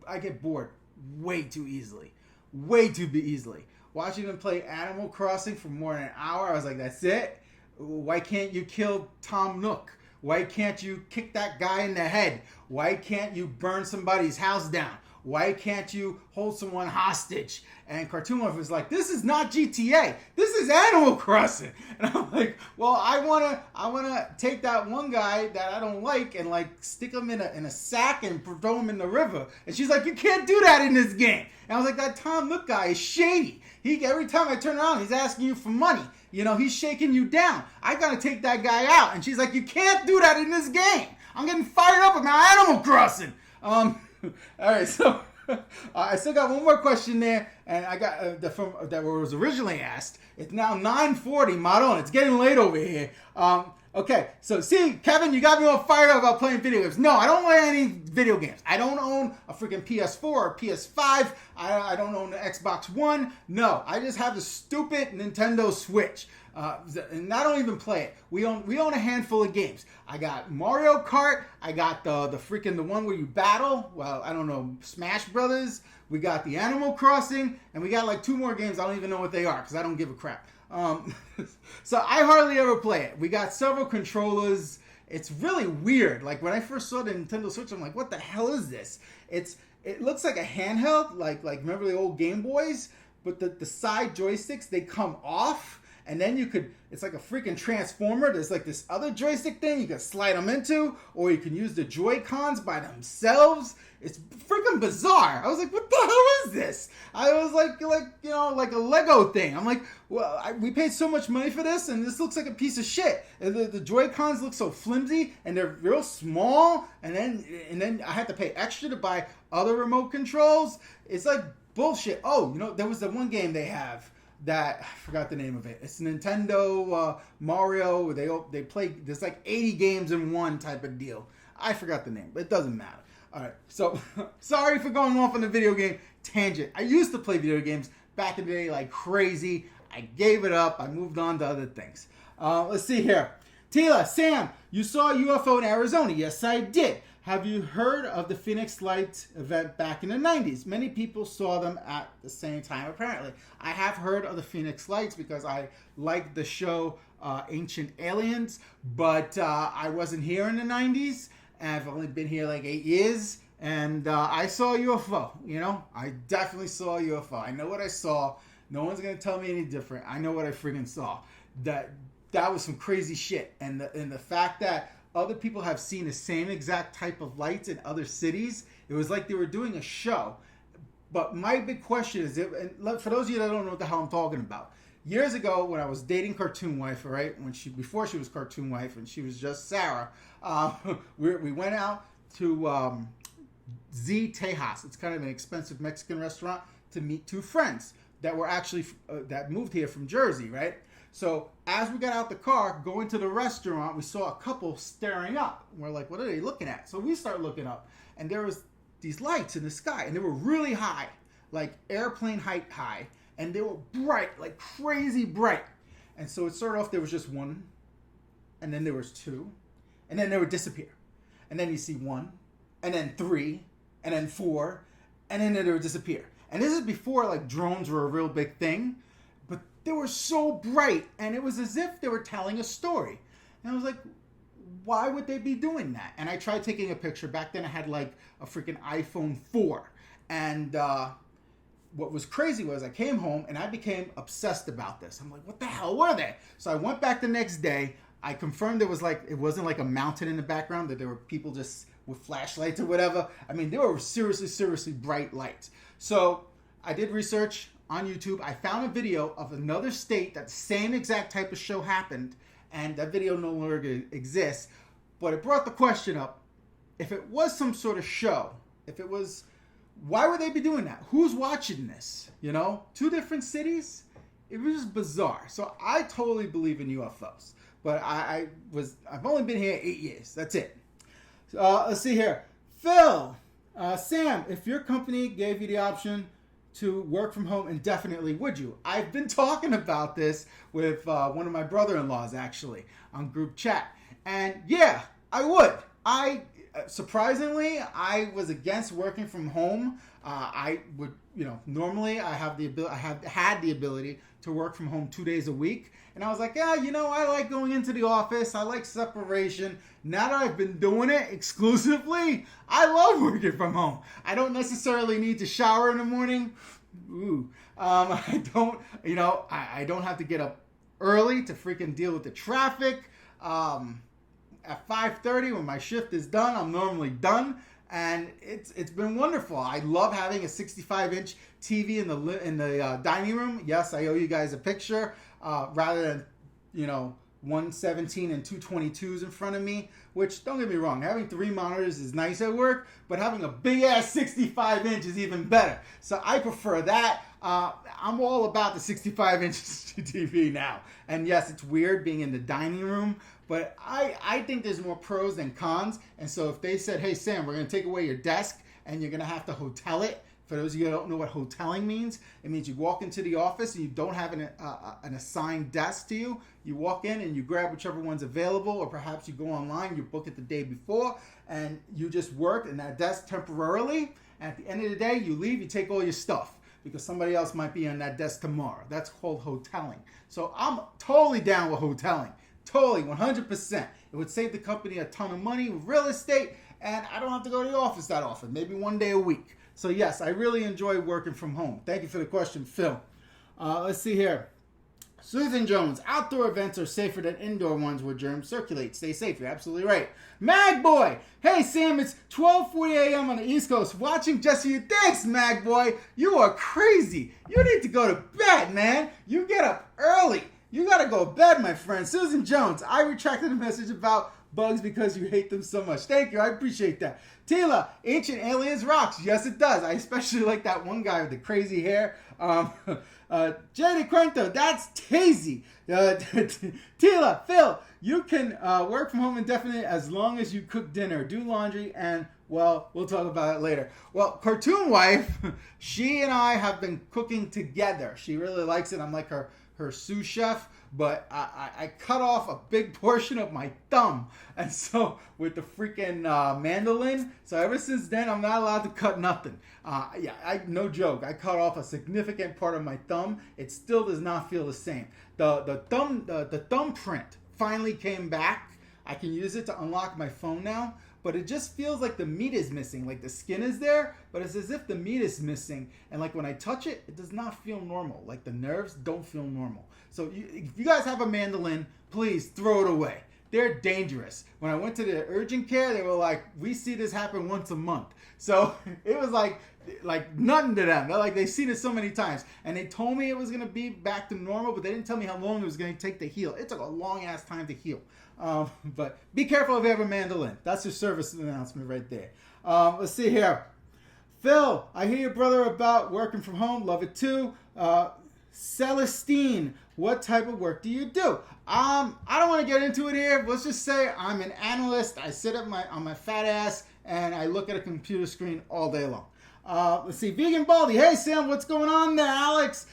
I get bored way too easily. Way too easily. Watching them play Animal Crossing for more than an hour, I was like, that's it? Why can't you kill Tom Nook? Why can't you kick that guy in the head? Why can't you burn somebody's house down? Why can't you hold someone hostage? And Cartoon Wife was like, this is not GTA. This is Animal Crossing. And I'm like, well, I wanna take that one guy that I don't like and like stick him in a sack and throw him in the river. And she's like, you can't do that in this game. And I was like, that Tom Nook guy is shady. Every time I turn around, he's asking you for money. You know, he's shaking you down. I gotta take that guy out. And she's like, you can't do that in this game. I'm getting fired up about Animal Crossing. All right, so I still got one more question there, and I got that was originally asked. It's now 9:40, Maron. It's getting late over here. Okay, so see, Kevin, you got me all fired up about playing video games. No, I don't play any video games. I don't own a freaking PS4 or PS5. I don't own the Xbox One. No, I just have the stupid Nintendo Switch. And I don't even play it. We own a handful of games. I got Mario Kart. I got the one where you battle. Well, I don't know, Smash Brothers. We got the Animal Crossing, and we got like 2 more games. I don't even know what they are because I don't give a crap. So I hardly ever play it. We got several controllers. It's really weird. Like when I first saw the Nintendo Switch, I'm like, what the hell is this? It looks like a handheld, like remember the old Game Boys, but the side joysticks, they come off. And then it's like a freaking transformer. There's like this other joystick thing you can slide them into, or you can use the Joy-Cons by themselves. It's freaking bizarre. I was like, what the hell is this? I was like a Lego thing. I'm like, well, we paid so much money for this, and this looks like a piece of shit. And the Joy-Cons look so flimsy, and they're real small. And then I had to pay extra to buy other remote controls. It's like bullshit. Oh, there was the one game they have that I forgot the name of it. It's Nintendo Mario. They play. There's like 80 games in one type of deal. I forgot the name, but it doesn't matter. All right, so sorry for going off on the video game tangent. I used to play video games back in the day like crazy. I gave it up. I moved on to other things. Let's see here. Tila, Sam, you saw a UFO in Arizona. Yes, I did. Have you heard of the Phoenix Lights event back in the 90s? Many people saw them at the same time, apparently. I have heard of the Phoenix Lights because I liked the show Ancient Aliens, but I wasn't here in the 90s, and I've only been here like 8 years, and I saw a UFO, I definitely saw a UFO. I know what I saw. No one's going to tell me any different. I know what I freaking saw. That was some crazy shit, and the fact that other people have seen the same exact type of lights in other cities. It was like they were doing a show. But my big question is, and for those of you that don't know what the hell I'm talking about, years ago when I was dating Cartoon Wife, right, before she was Cartoon Wife and she was just Sarah, we went out to Z Tejas. It's kind of an expensive Mexican restaurant to meet 2 friends that were actually that moved here from Jersey, right? So as we got out the car, going to the restaurant, we saw a couple staring up. We're like, what are they looking at? So we start looking up, and there was these lights in the sky, and they were really high, like airplane height high, and they were bright, like crazy bright. And so it started off, there was just 1, and then there was 2, and then they would disappear. And then you see 1, and then 3, and then 4, and then they would disappear. And this is before like drones were a real big thing. They were so bright, and it was as if they were telling a story. And I was like, why would they be doing that? And I tried taking a picture. Back then I had like a freaking iPhone 4. And what was crazy was I came home, and I became obsessed about this. I'm like, what the hell were they? So I went back the next day. I confirmed it wasn't like a mountain in the background, that there were people just with flashlights or whatever. I mean, they were seriously bright lights. So I did research on YouTube. I found a video of another state that the same exact type of show happened, and that video no longer exists. But it brought the question up, if it was some sort of show, why would they be doing that? Who's watching this? 2 different cities? It was just bizarre. So I totally believe in UFOs. but I've only been here 8 years. That's it. Let's see here. Phil, Sam, if your company gave you the option to work from home indefinitely, would you? I've been talking about this with one of my brother-in-laws, actually, on group chat. And yeah, I would. Surprisingly, I was against working from home. I would, normally I have had the ability to work from home 2 days a week. And I was like, yeah, I like going into the office. I like separation. Now that I've been doing it exclusively, I love working from home. I don't necessarily need to shower in the morning. I don't, I don't have to get up early to freaking deal with the traffic. At 5:30 when my shift is done, I'm normally done. And it's been wonderful. I love having a 65-inch TV in the dining room. Yes, I owe you guys a picture rather than 117 and 222s in front of me. Which, don't get me wrong, having 3 monitors is nice at work, but having a big ass 65 inch is even better. So I prefer that. I'm all about the 65-inch TV now. And yes, it's weird being in the dining room, but I think there's more pros than cons. And so if they said, hey, Sam, we're going to take away your desk and you're going to have to hotel it. For those of you who don't know what hoteling means, it means you walk into the office and you don't have an assigned desk to you. You walk in and you grab whichever one's available, or perhaps you go online, you book it the day before, and you just work in that desk temporarily. And at the end of the day, you leave, you take all your stuff, because somebody else might be on that desk tomorrow. That's called hoteling. So I'm totally down with hoteling. Totally, 100%. It would save the company a ton of money with real estate, and I don't have to go to the office that often, maybe 1 day a week. So yes, I really enjoy working from home. Thank you for the question, Phil. Let's see here. Susan Jones, outdoor events are safer than indoor ones where germs circulate. Stay safe. You're absolutely right. Magboy, hey Sam, it's 12:40 a.m. on the East Coast. Watching just for you. Thanks, Magboy. You are crazy. You need to go to bed, man. You get up early. You gotta go to bed, my friend. Susan Jones, I retracted the message about bugs because you hate them so much. Thank you. I appreciate that. Tila, Ancient Aliens rocks. Yes, it does. I especially like that one guy with the crazy hair. Jenny Quento, that's Tazy. Tila, Phil, you can work from home indefinitely as long as you cook dinner, do laundry, and, well, we'll talk about it later. Well, Cartoon Wife, she and I have been cooking together. She really likes it. I'm like her sous chef, but I cut off a big portion of my thumb, and so with the freaking mandolin, so ever since then I'm not allowed to cut nothing. No joke, I cut off a significant part of my thumb. It still does not feel the same. The thumbprint finally came back. I can use it to unlock my phone now, but it just feels like the meat is missing. Like the skin is there, but it's as if the meat is missing. And like when I touch it, it does not feel normal. Like the nerves don't feel normal. So if you guys have a mandolin, please throw it away. They're dangerous. When I went to the urgent care, they were like, we see this happen once a month. So it was like nothing to them. They're like, they've seen it so many times. And they told me it was going to be back to normal, but they didn't tell me how long it was going to take to heal. It took a long ass time to heal. But be careful if you have a mandolin. That's your service announcement right there. Let's see here. Phil, I hear your brother about working from home. Love it too. Celestine, what type of work do you do? I don't want to get into it here. Let's just say I'm an analyst. I sit on my fat ass and I look at a computer screen all day long. Let's see. Vegan Baldy. Hey, Sam, what's going on there, Alex?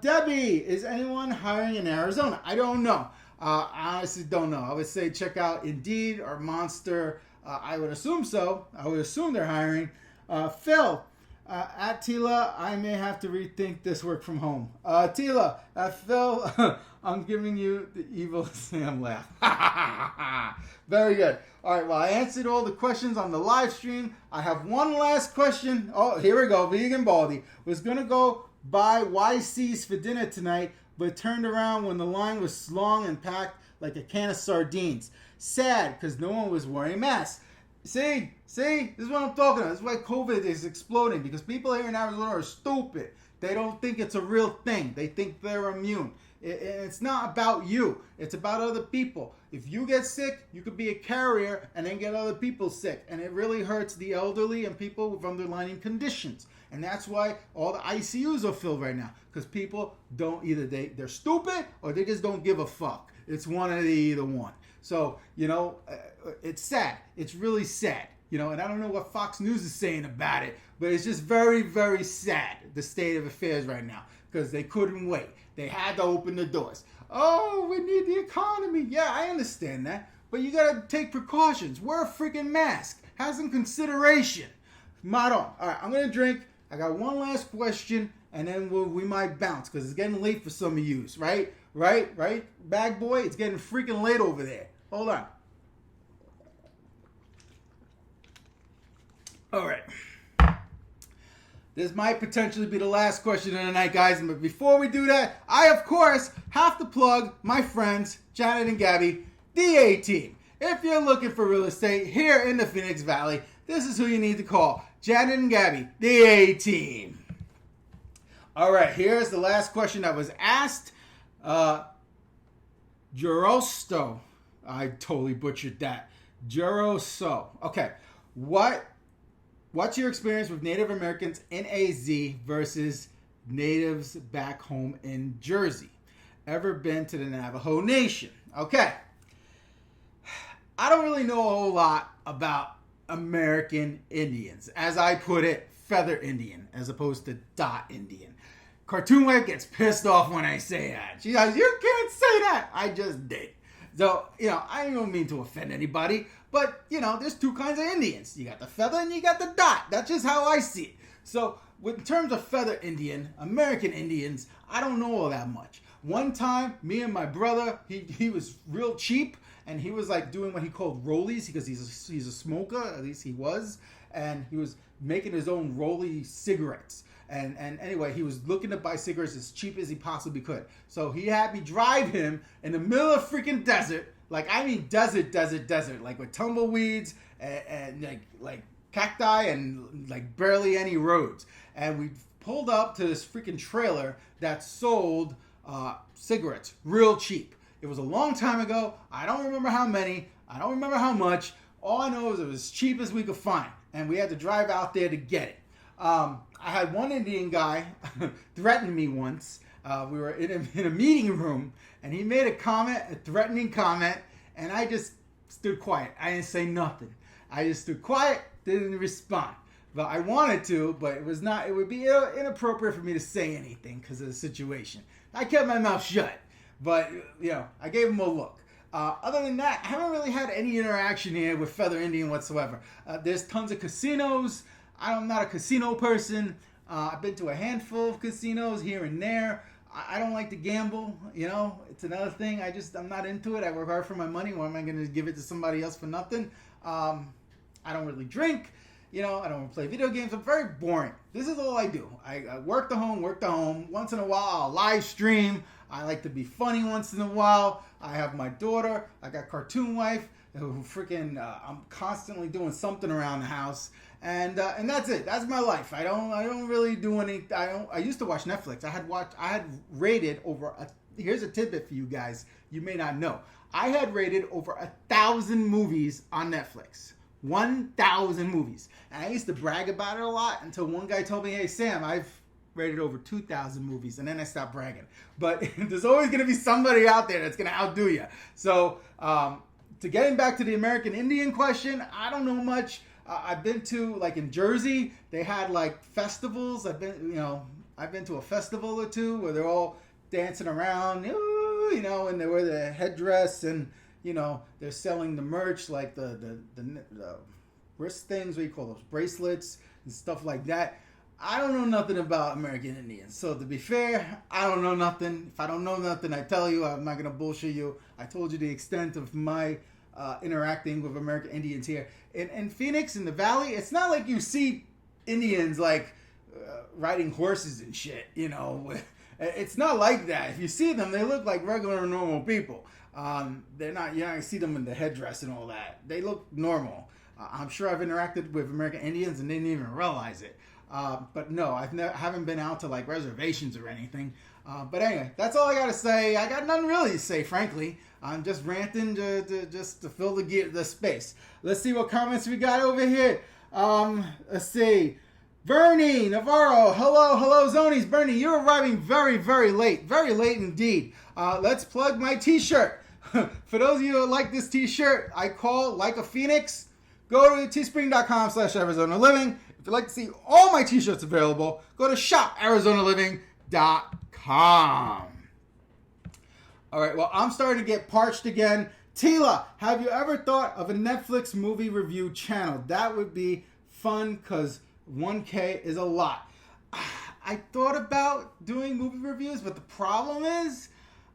Debbie, is anyone hiring in Arizona? I don't know. I honestly don't know. I would say check out Indeed or Monster. I would assume so. I would assume they're hiring. Phil, at Tila, I may have to rethink this work from home. Tila, Phil, I'm giving you the evil Sam laugh. Very good. All right, well, I answered all the questions on the live stream. I have one last question. Oh, here we go. Vegan Baldy was going to go buy YC's for dinner tonight, but turned around when the line was long and packed like a can of sardines. Sad, because no one was wearing masks. See, this is what I'm talking about. This is why COVID is exploding, because people here in Arizona are stupid. They don't think it's a real thing. They think they're immune. It's not about you. It's about other people. If you get sick, you could be a carrier and then get other people sick. And it really hurts the elderly and people with underlying conditions. And that's why all the ICUs are filled right now. Because people don't either, they're stupid or they just don't give a fuck. It's one of the either one. So, it's sad. It's really sad. And I don't know what Fox News is saying about it, but it's just very, very sad, the state of affairs right now, because they couldn't wait. They had to open the doors. Oh, we need the economy. Yeah, I understand that, but you got to take precautions. Wear a freaking mask. Have some consideration. All right, I'm going to drink. I got one last question, and then we might bounce, because it's getting late for some of yous, right? Right? Bag boy, it's getting freaking late over there. Hold on. All right. This might potentially be the last question of the night, guys. But before we do that, I, of course, have to plug my friends, Janet and Gabby, the A-Team. If you're looking for real estate here in the Phoenix Valley, this is who you need to call. Janet and Gabby, the A-Team. All right, here's the last question that was asked. Jurosto. I totally butchered that. Juroso. Okay. What's your experience with Native Americans in AZ versus natives back home in Jersey? Ever been to the Navajo Nation? Okay. I don't really know a whole lot about American Indians. As I put it, feather Indian as opposed to dot Indian. Cartoon Wife gets pissed off when I say that. She goes, you can't say that. I just did. So, I don't mean to offend anybody, but, there's two kinds of Indians. You got the feather and you got the dot. That's just how I see it. So, in terms of feather Indian, American Indians, I don't know all that much. One time, me and my brother, he was real cheap, and he was like doing what he called rollies, because he's a smoker, at least he was, and he was making his own rollie cigarettes. And anyway, he was looking to buy cigarettes as cheap as he possibly could. So he had me drive him in the middle of freaking desert. Like, I mean desert. Like with tumbleweeds and like cacti and like barely any roads. And we pulled up to this freaking trailer that sold cigarettes real cheap. It was a long time ago. I don't remember how many. I don't remember how much. All I know is it was as cheap as we could find. And we had to drive out there to get it. I had one Indian guy threaten me once. We were in a meeting room, and he made a threatening comment, and I just stood quiet. I didn't say nothing. I just stood quiet, didn't respond. But I wanted to, but it would be inappropriate for me to say anything because of the situation. I kept my mouth shut, but, I gave him a look. Other than that, I haven't really had any interaction here with Feather Indian whatsoever. There's tons of casinos. I'm not a casino person. I've been to a handful of casinos here and there. I don't like to gamble. It's another thing. I'm not into it. I work hard for my money. Why am I going to give it to somebody else for nothing? I don't really drink. I don't play video games. I'm very boring. This is all I do. I work to home. Once in a while, I'll live stream. I like to be funny once in a while. I have my daughter. I got Cartoon Wife, who freaking, I'm constantly doing something around the house. And that's it. That's my life. I don't really do any. I used to watch Netflix. I had rated over here's a tidbit for you guys. You may not know. I had rated over 1,000 movies on Netflix. 1,000 movies. And I used to brag about it a lot until one guy told me, hey, Sam, I've rated over 2,000 movies. And then I stopped bragging. But there's always going to be somebody out there that's going to outdo you. So, to getting back to the American Indian question, I don't know much. I've been to, like in Jersey, they had like festivals. I've been to a festival or two where they're all dancing around, and they wear the headdress and, they're selling the merch, like the wrist things, what do you call those, bracelets and stuff like that. I don't know nothing about American Indians. So to be fair, I don't know nothing. If I don't know nothing, I tell you, I'm not going to bullshit you. I told you the extent of my interacting with American Indians here. In Phoenix, in the Valley, it's not like you see Indians like riding horses and shit, It's not like that. If you see them, they look like regular normal people. They're not, you see them in the headdress and all that. They look normal. I'm sure I've interacted with American Indians and didn't even realize it. But no, haven't been out to like reservations or anything. But anyway, that's all I got to say. I got nothing really to say, frankly. I'm just ranting just to fill the space. Let's see what comments we got over here. Let's see. Bernie Navarro, hello, Zonies. Bernie, you're arriving very late indeed. Let's plug my t-shirt. For those of you who like this t-shirt, I call Like a Phoenix. Go to teespring.com/ArizonaLiving. If you'd like to see all my t-shirts available, go to shoparizonaliving.com. All right, well, I'm starting to get parched again. Tila, have you ever thought of a Netflix movie review channel? That would be fun because 1K is a lot. I thought about doing movie reviews, but the problem is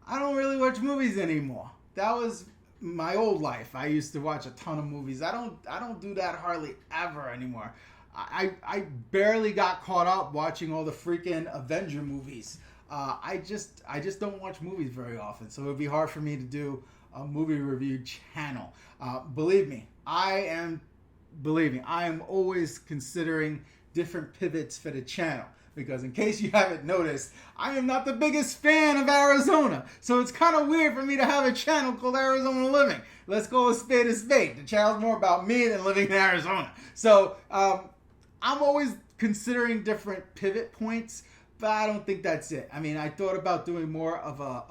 I don't really watch movies anymore. That was my old life. I used to watch a ton of movies. I don't do that hardly ever anymore. I barely got caught up watching all the freaking Avenger movies. I just don't watch movies very often, so it would be hard for me to do a movie review channel. Believe me, I am always considering different pivots for the channel. Because in case you haven't noticed, I am not the biggest fan of Arizona. So it's kind of weird for me to have a channel called Arizona Living. Let's go a spade a spade. The channel's more about me than living in Arizona. So I'm always considering different pivot points, but I don't think that's it. I mean, I thought about doing more of a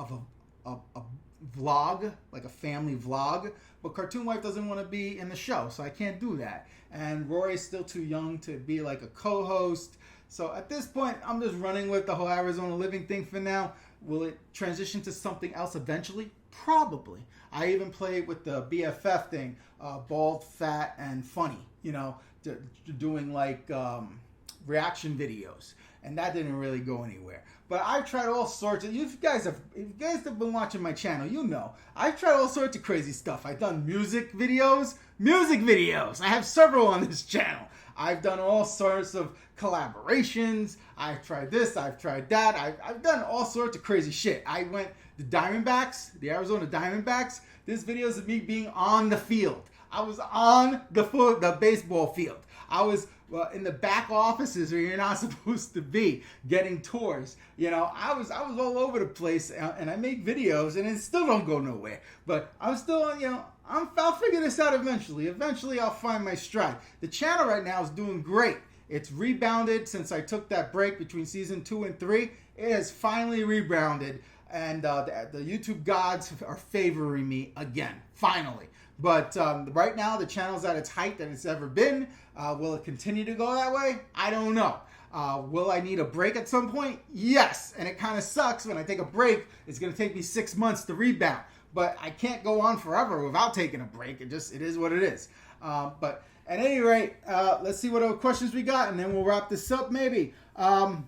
vlog, like a family vlog, but Cartoon Wife doesn't want to be in the show, so I can't do that. And Rory's still too young to be like a co-host. So at this point, I'm just running with the whole Arizona Living thing for now. Will it transition to something else eventually? Probably. I even played with the BFF thing, bald, fat, and funny, doing like reaction videos. And that didn't really go anywhere. But I've tried all sorts of, if you guys have been watching my channel, you know, I've tried all sorts of crazy stuff. I've done music videos. I have several on this channel. I've done all sorts of collaborations. I've tried this, I've tried that. I've done all sorts of crazy shit. I went the Diamondbacks, the Arizona Diamondbacks. This video is of me being on the field. I was on the baseball field. I was in the back offices where you're not supposed to be, getting tours. I was all over the place, and I make videos, and it still don't go nowhere. But I'm still, I'll figure this out eventually. Eventually, I'll find my stride. The channel right now is doing great. It's rebounded since I took that break between season 2 and 3. It has finally rebounded, and the YouTube gods are favoring me again, finally. But right now, the channel's at its height that it's ever been. Will it continue to go that way? I don't know. Will I need a break at some point? Yes. And it kind of sucks when I take a break. It's going to take me 6 months to rebound. But I can't go on forever without taking a break. It is what it is. But at any rate, let's see what other questions we got, and then we'll wrap this up maybe. Hold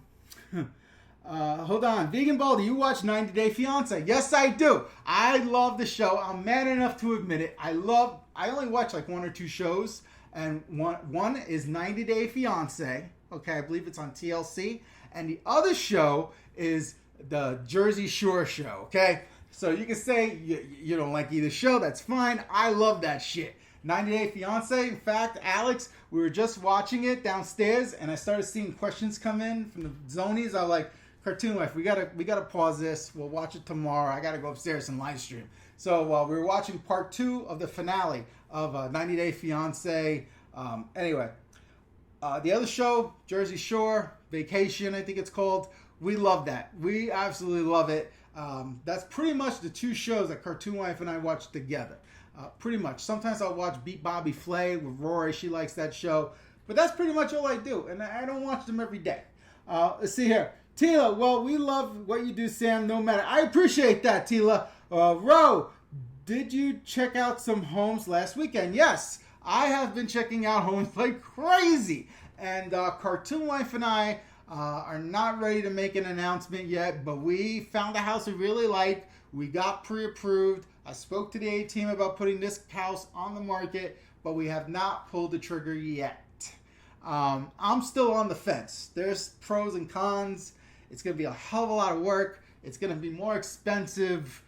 on. Vegan Ball, do you watch 90 Day Fiancé? Yes, I do. I love the show. I'm man enough to admit it. I only watch like 1 or 2 shows, and one is 90 Day Fiancé. Okay, I believe it's on TLC. And the other show is the Jersey Shore show, okay? So you can say you don't like either show. That's fine. I love that shit. 90 Day Fiancé. In fact, Alex, we were just watching it downstairs, and I started seeing questions come in from the Zonies. I was like, Cartoon Wife, we gotta pause this. We'll watch it tomorrow. I gotta go upstairs and live stream. So we were watching part 2 of the finale of 90 Day Fiancé. Anyway, the other show, Jersey Shore Vacation, I think it's called. We love that. We absolutely love it. That's pretty much the 2 shows that Cartoon Wife and I watch together. Pretty much. Sometimes I'll watch Beat Bobby Flay with Rory. She likes that show. But that's pretty much all I do. And I don't watch them every day. Let's see here. Tila, well, we love what you do, Sam, no matter. I appreciate that, Tila. Ro, did you check out some homes last weekend? Yes, I have been checking out homes like crazy. And Cartoon Wife and I are not ready to make an announcement yet, but we found a house we really like. We got pre-approved. I spoke to the A-team about putting this house on the market, but we have not pulled the trigger yet. I'm still on the fence. There's pros and cons. It's going to be a hell of a lot of work. It's going to be more expensive.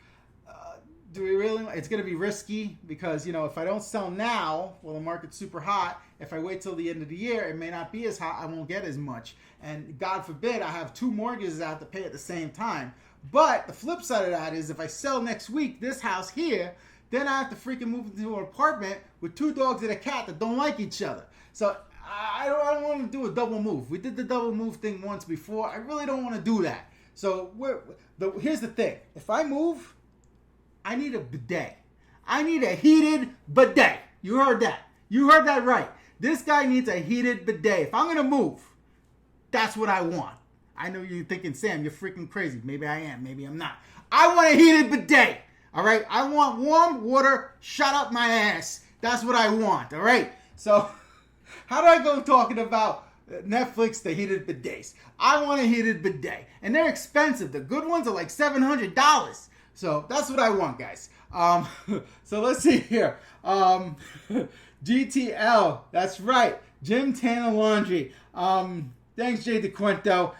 It's going to be risky because, if I don't sell now, well, the market's super hot. If I wait till the end of the year, it may not be as hot. I won't get as much. And God forbid, I have 2 mortgages I have to pay at the same time. But the flip side of that is if I sell next week this house here, then I have to freaking move into an apartment with 2 dogs and a cat that don't like each other. So I don't want to do a double move. We did the double move thing once before. I really don't want to do that. So here's the thing. If I move, I need a bidet. I need a heated bidet. You heard that. You heard that right. This guy needs a heated bidet. If I'm going to move, that's what I want. I know you're thinking, Sam, you're freaking crazy. Maybe I am. Maybe I'm not. I want a heated bidet. All right? I want warm water shot up my ass. That's what I want. All right? So how do I go talking about Netflix, the heated bidets? I want a heated bidet. And they're expensive. The good ones are like $700. So that's what I want, guys. So let's see here. GTL, that's right. Jim Tanner Laundry. Thanks, Jay DeQuinto.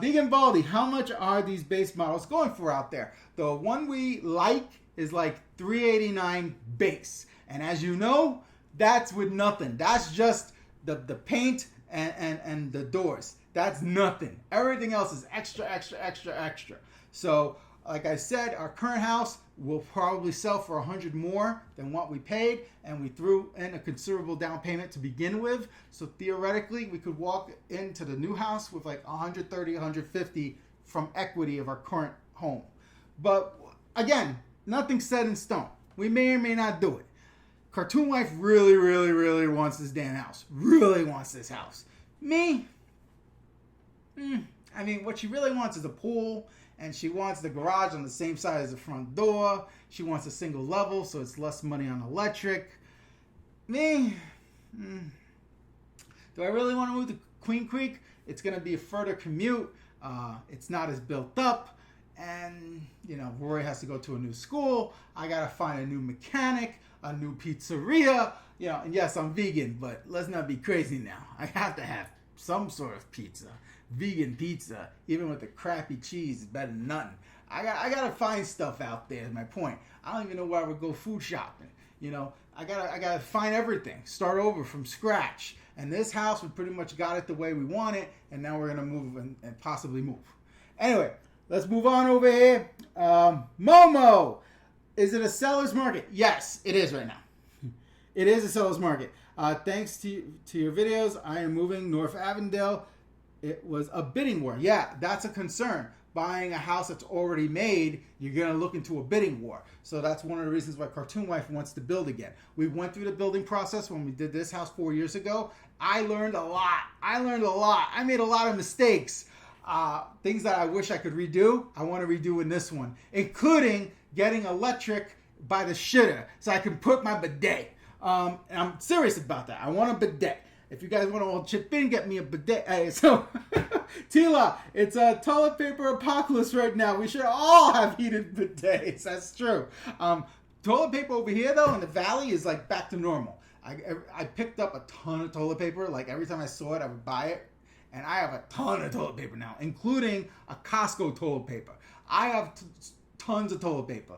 Vegan Baldy, how much are these base models going for out there? The one we like is like $389 base. And as you know, that's with nothing. That's just the paint and the doors. That's nothing. Everything else is extra, extra, extra, extra. So, like I said, our current house will probably sell for $100 more than what we paid, and we threw in a considerable down payment to begin with. So theoretically, we could walk into the new house with like $130, $150 from equity of our current home. But again, nothing's set in stone. We may or may not do it. Cartoon Wife really, really, really wants this damn house. Really wants this house. Me? I mean, what she really wants is a pool, and she wants the garage on the same side as the front door. She wants a single level, so it's less money on electric. Me? Do I really want to move to Queen Creek? It's going to be a further commute. It's not as built up. And, you know, Rory has to go to a new school. I got to find a new mechanic, a new pizzeria. You know, and yes, I'm vegan, but let's not be crazy now. I have to have some sort of pizza. Vegan pizza, even with the crappy cheese, is better than nothing. I gotta find stuff out there, is my point. I don't even know where I would go food shopping. You know, I gotta find everything, start over from scratch. And this house, we pretty much got it the way we want it, and now we're gonna move and possibly move. Anyway, let's move on over here. Momo, is it a seller's market? Yes, it is right now. It is a seller's market. Thanks to your videos, I am moving North Avondale. It was a bidding war. Yeah, that's a concern. Buying a house that's already made, you're going to look into a bidding war. So that's one of the reasons why Cartoon Wife wants to build again. We went through the building process when we did this house 4 years ago. I learned a lot. I made a lot of mistakes. Things that I wish I could redo, I want to redo in this one, including getting electric by the shitter so I can put my bidet. And I'm serious about that. I want a bidet. If you guys want to all chip in, get me a bidet. Hey, so, Tila, it's a toilet paper apocalypse right now. We should all have heated bidets. That's true. Toilet paper over here, though, in the valley is like back to normal. I picked up a ton of toilet paper. Like every time I saw it, I would buy it. And I have a ton of toilet paper now, including a Costco toilet paper. I have tons of toilet paper.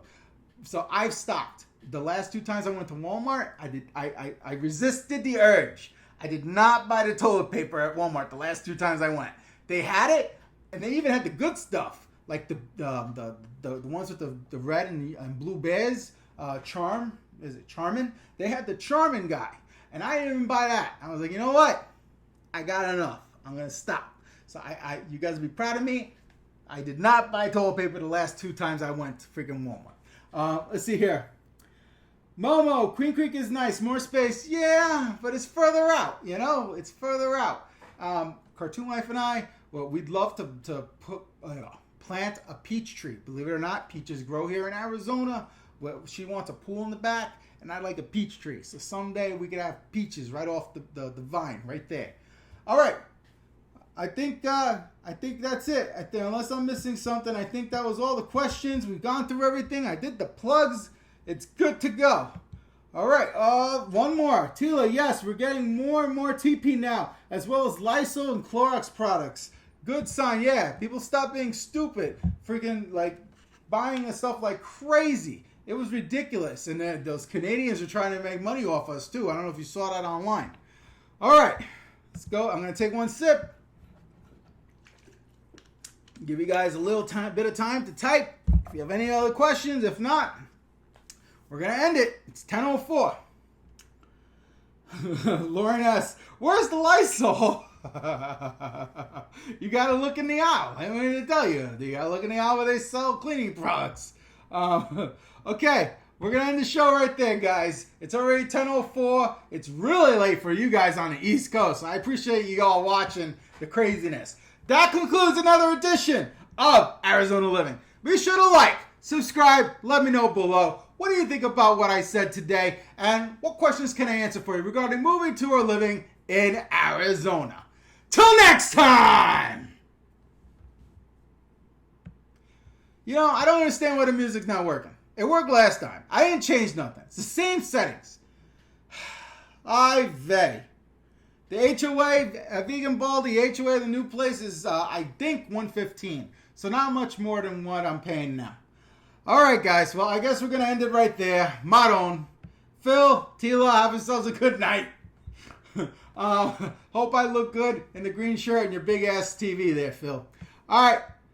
So I've stocked. The last 2 times I went to Walmart, I resisted the urge. I did not buy the toilet paper at Walmart the last 2 times I went. They had it, and they even had the good stuff, like the ones with the red and blue bears. Charm, is it Charmin? They had the Charmin guy, and I didn't even buy that. I was like, you know what? I got enough. I'm gonna stop. So you guys will be proud of me. I did not buy toilet paper the last 2 times I went to freaking Walmart. Let's see here. Momo, Queen Creek is nice. More space. Yeah, but it's further out. You know, it's further out. Cartoon Wife and I, well, we'd love to plant a peach tree. Believe it or not, peaches grow here in Arizona. Well, she wants a pool in the back, and I'd like a peach tree. So someday we could have peaches right off the vine right there. All right. I think that's it. Unless I'm missing something, I think that was all the questions. We've gone through everything. I did the plugs. It's good to go. All right, one more. Tila, yes, we're getting more and more TP now, as well as Lysol and Clorox products. Good sign, yeah. People stop being stupid. Freaking, like, buying this stuff like crazy. It was ridiculous. And then those Canadians are trying to make money off us, too. I don't know if you saw that online. All right, let's go. I'm going to take one sip. Give you guys a little bit of time to type. If you have any other questions, if not, we're going to end it. It's 10:04. Lauren S., where's the Lysol? You gotta look in the aisle. I mean to tell you. You gotta look in the aisle where they sell cleaning products. Okay, we're gonna end the show right there, guys. It's already 10:04. It's really late for you guys on the East Coast. I appreciate you all watching the craziness. That concludes another edition of Arizona Living. Be sure to like, subscribe, let me know below. What do you think about what I said today? And what questions can I answer for you regarding moving to or living in Arizona? Till next time! You know, I don't understand why the music's not working. It worked last time. I didn't change nothing. It's the same settings. The HOA, Vegan Ball, the HOA, the new place is, I think, $115. So not much more than what I'm paying now. All right, guys. Well, I guess we're going to end it right there. Madon. Phil, Tila, have yourselves a good night. Hope I look good in the green shirt and your big-ass TV there, Phil. All right.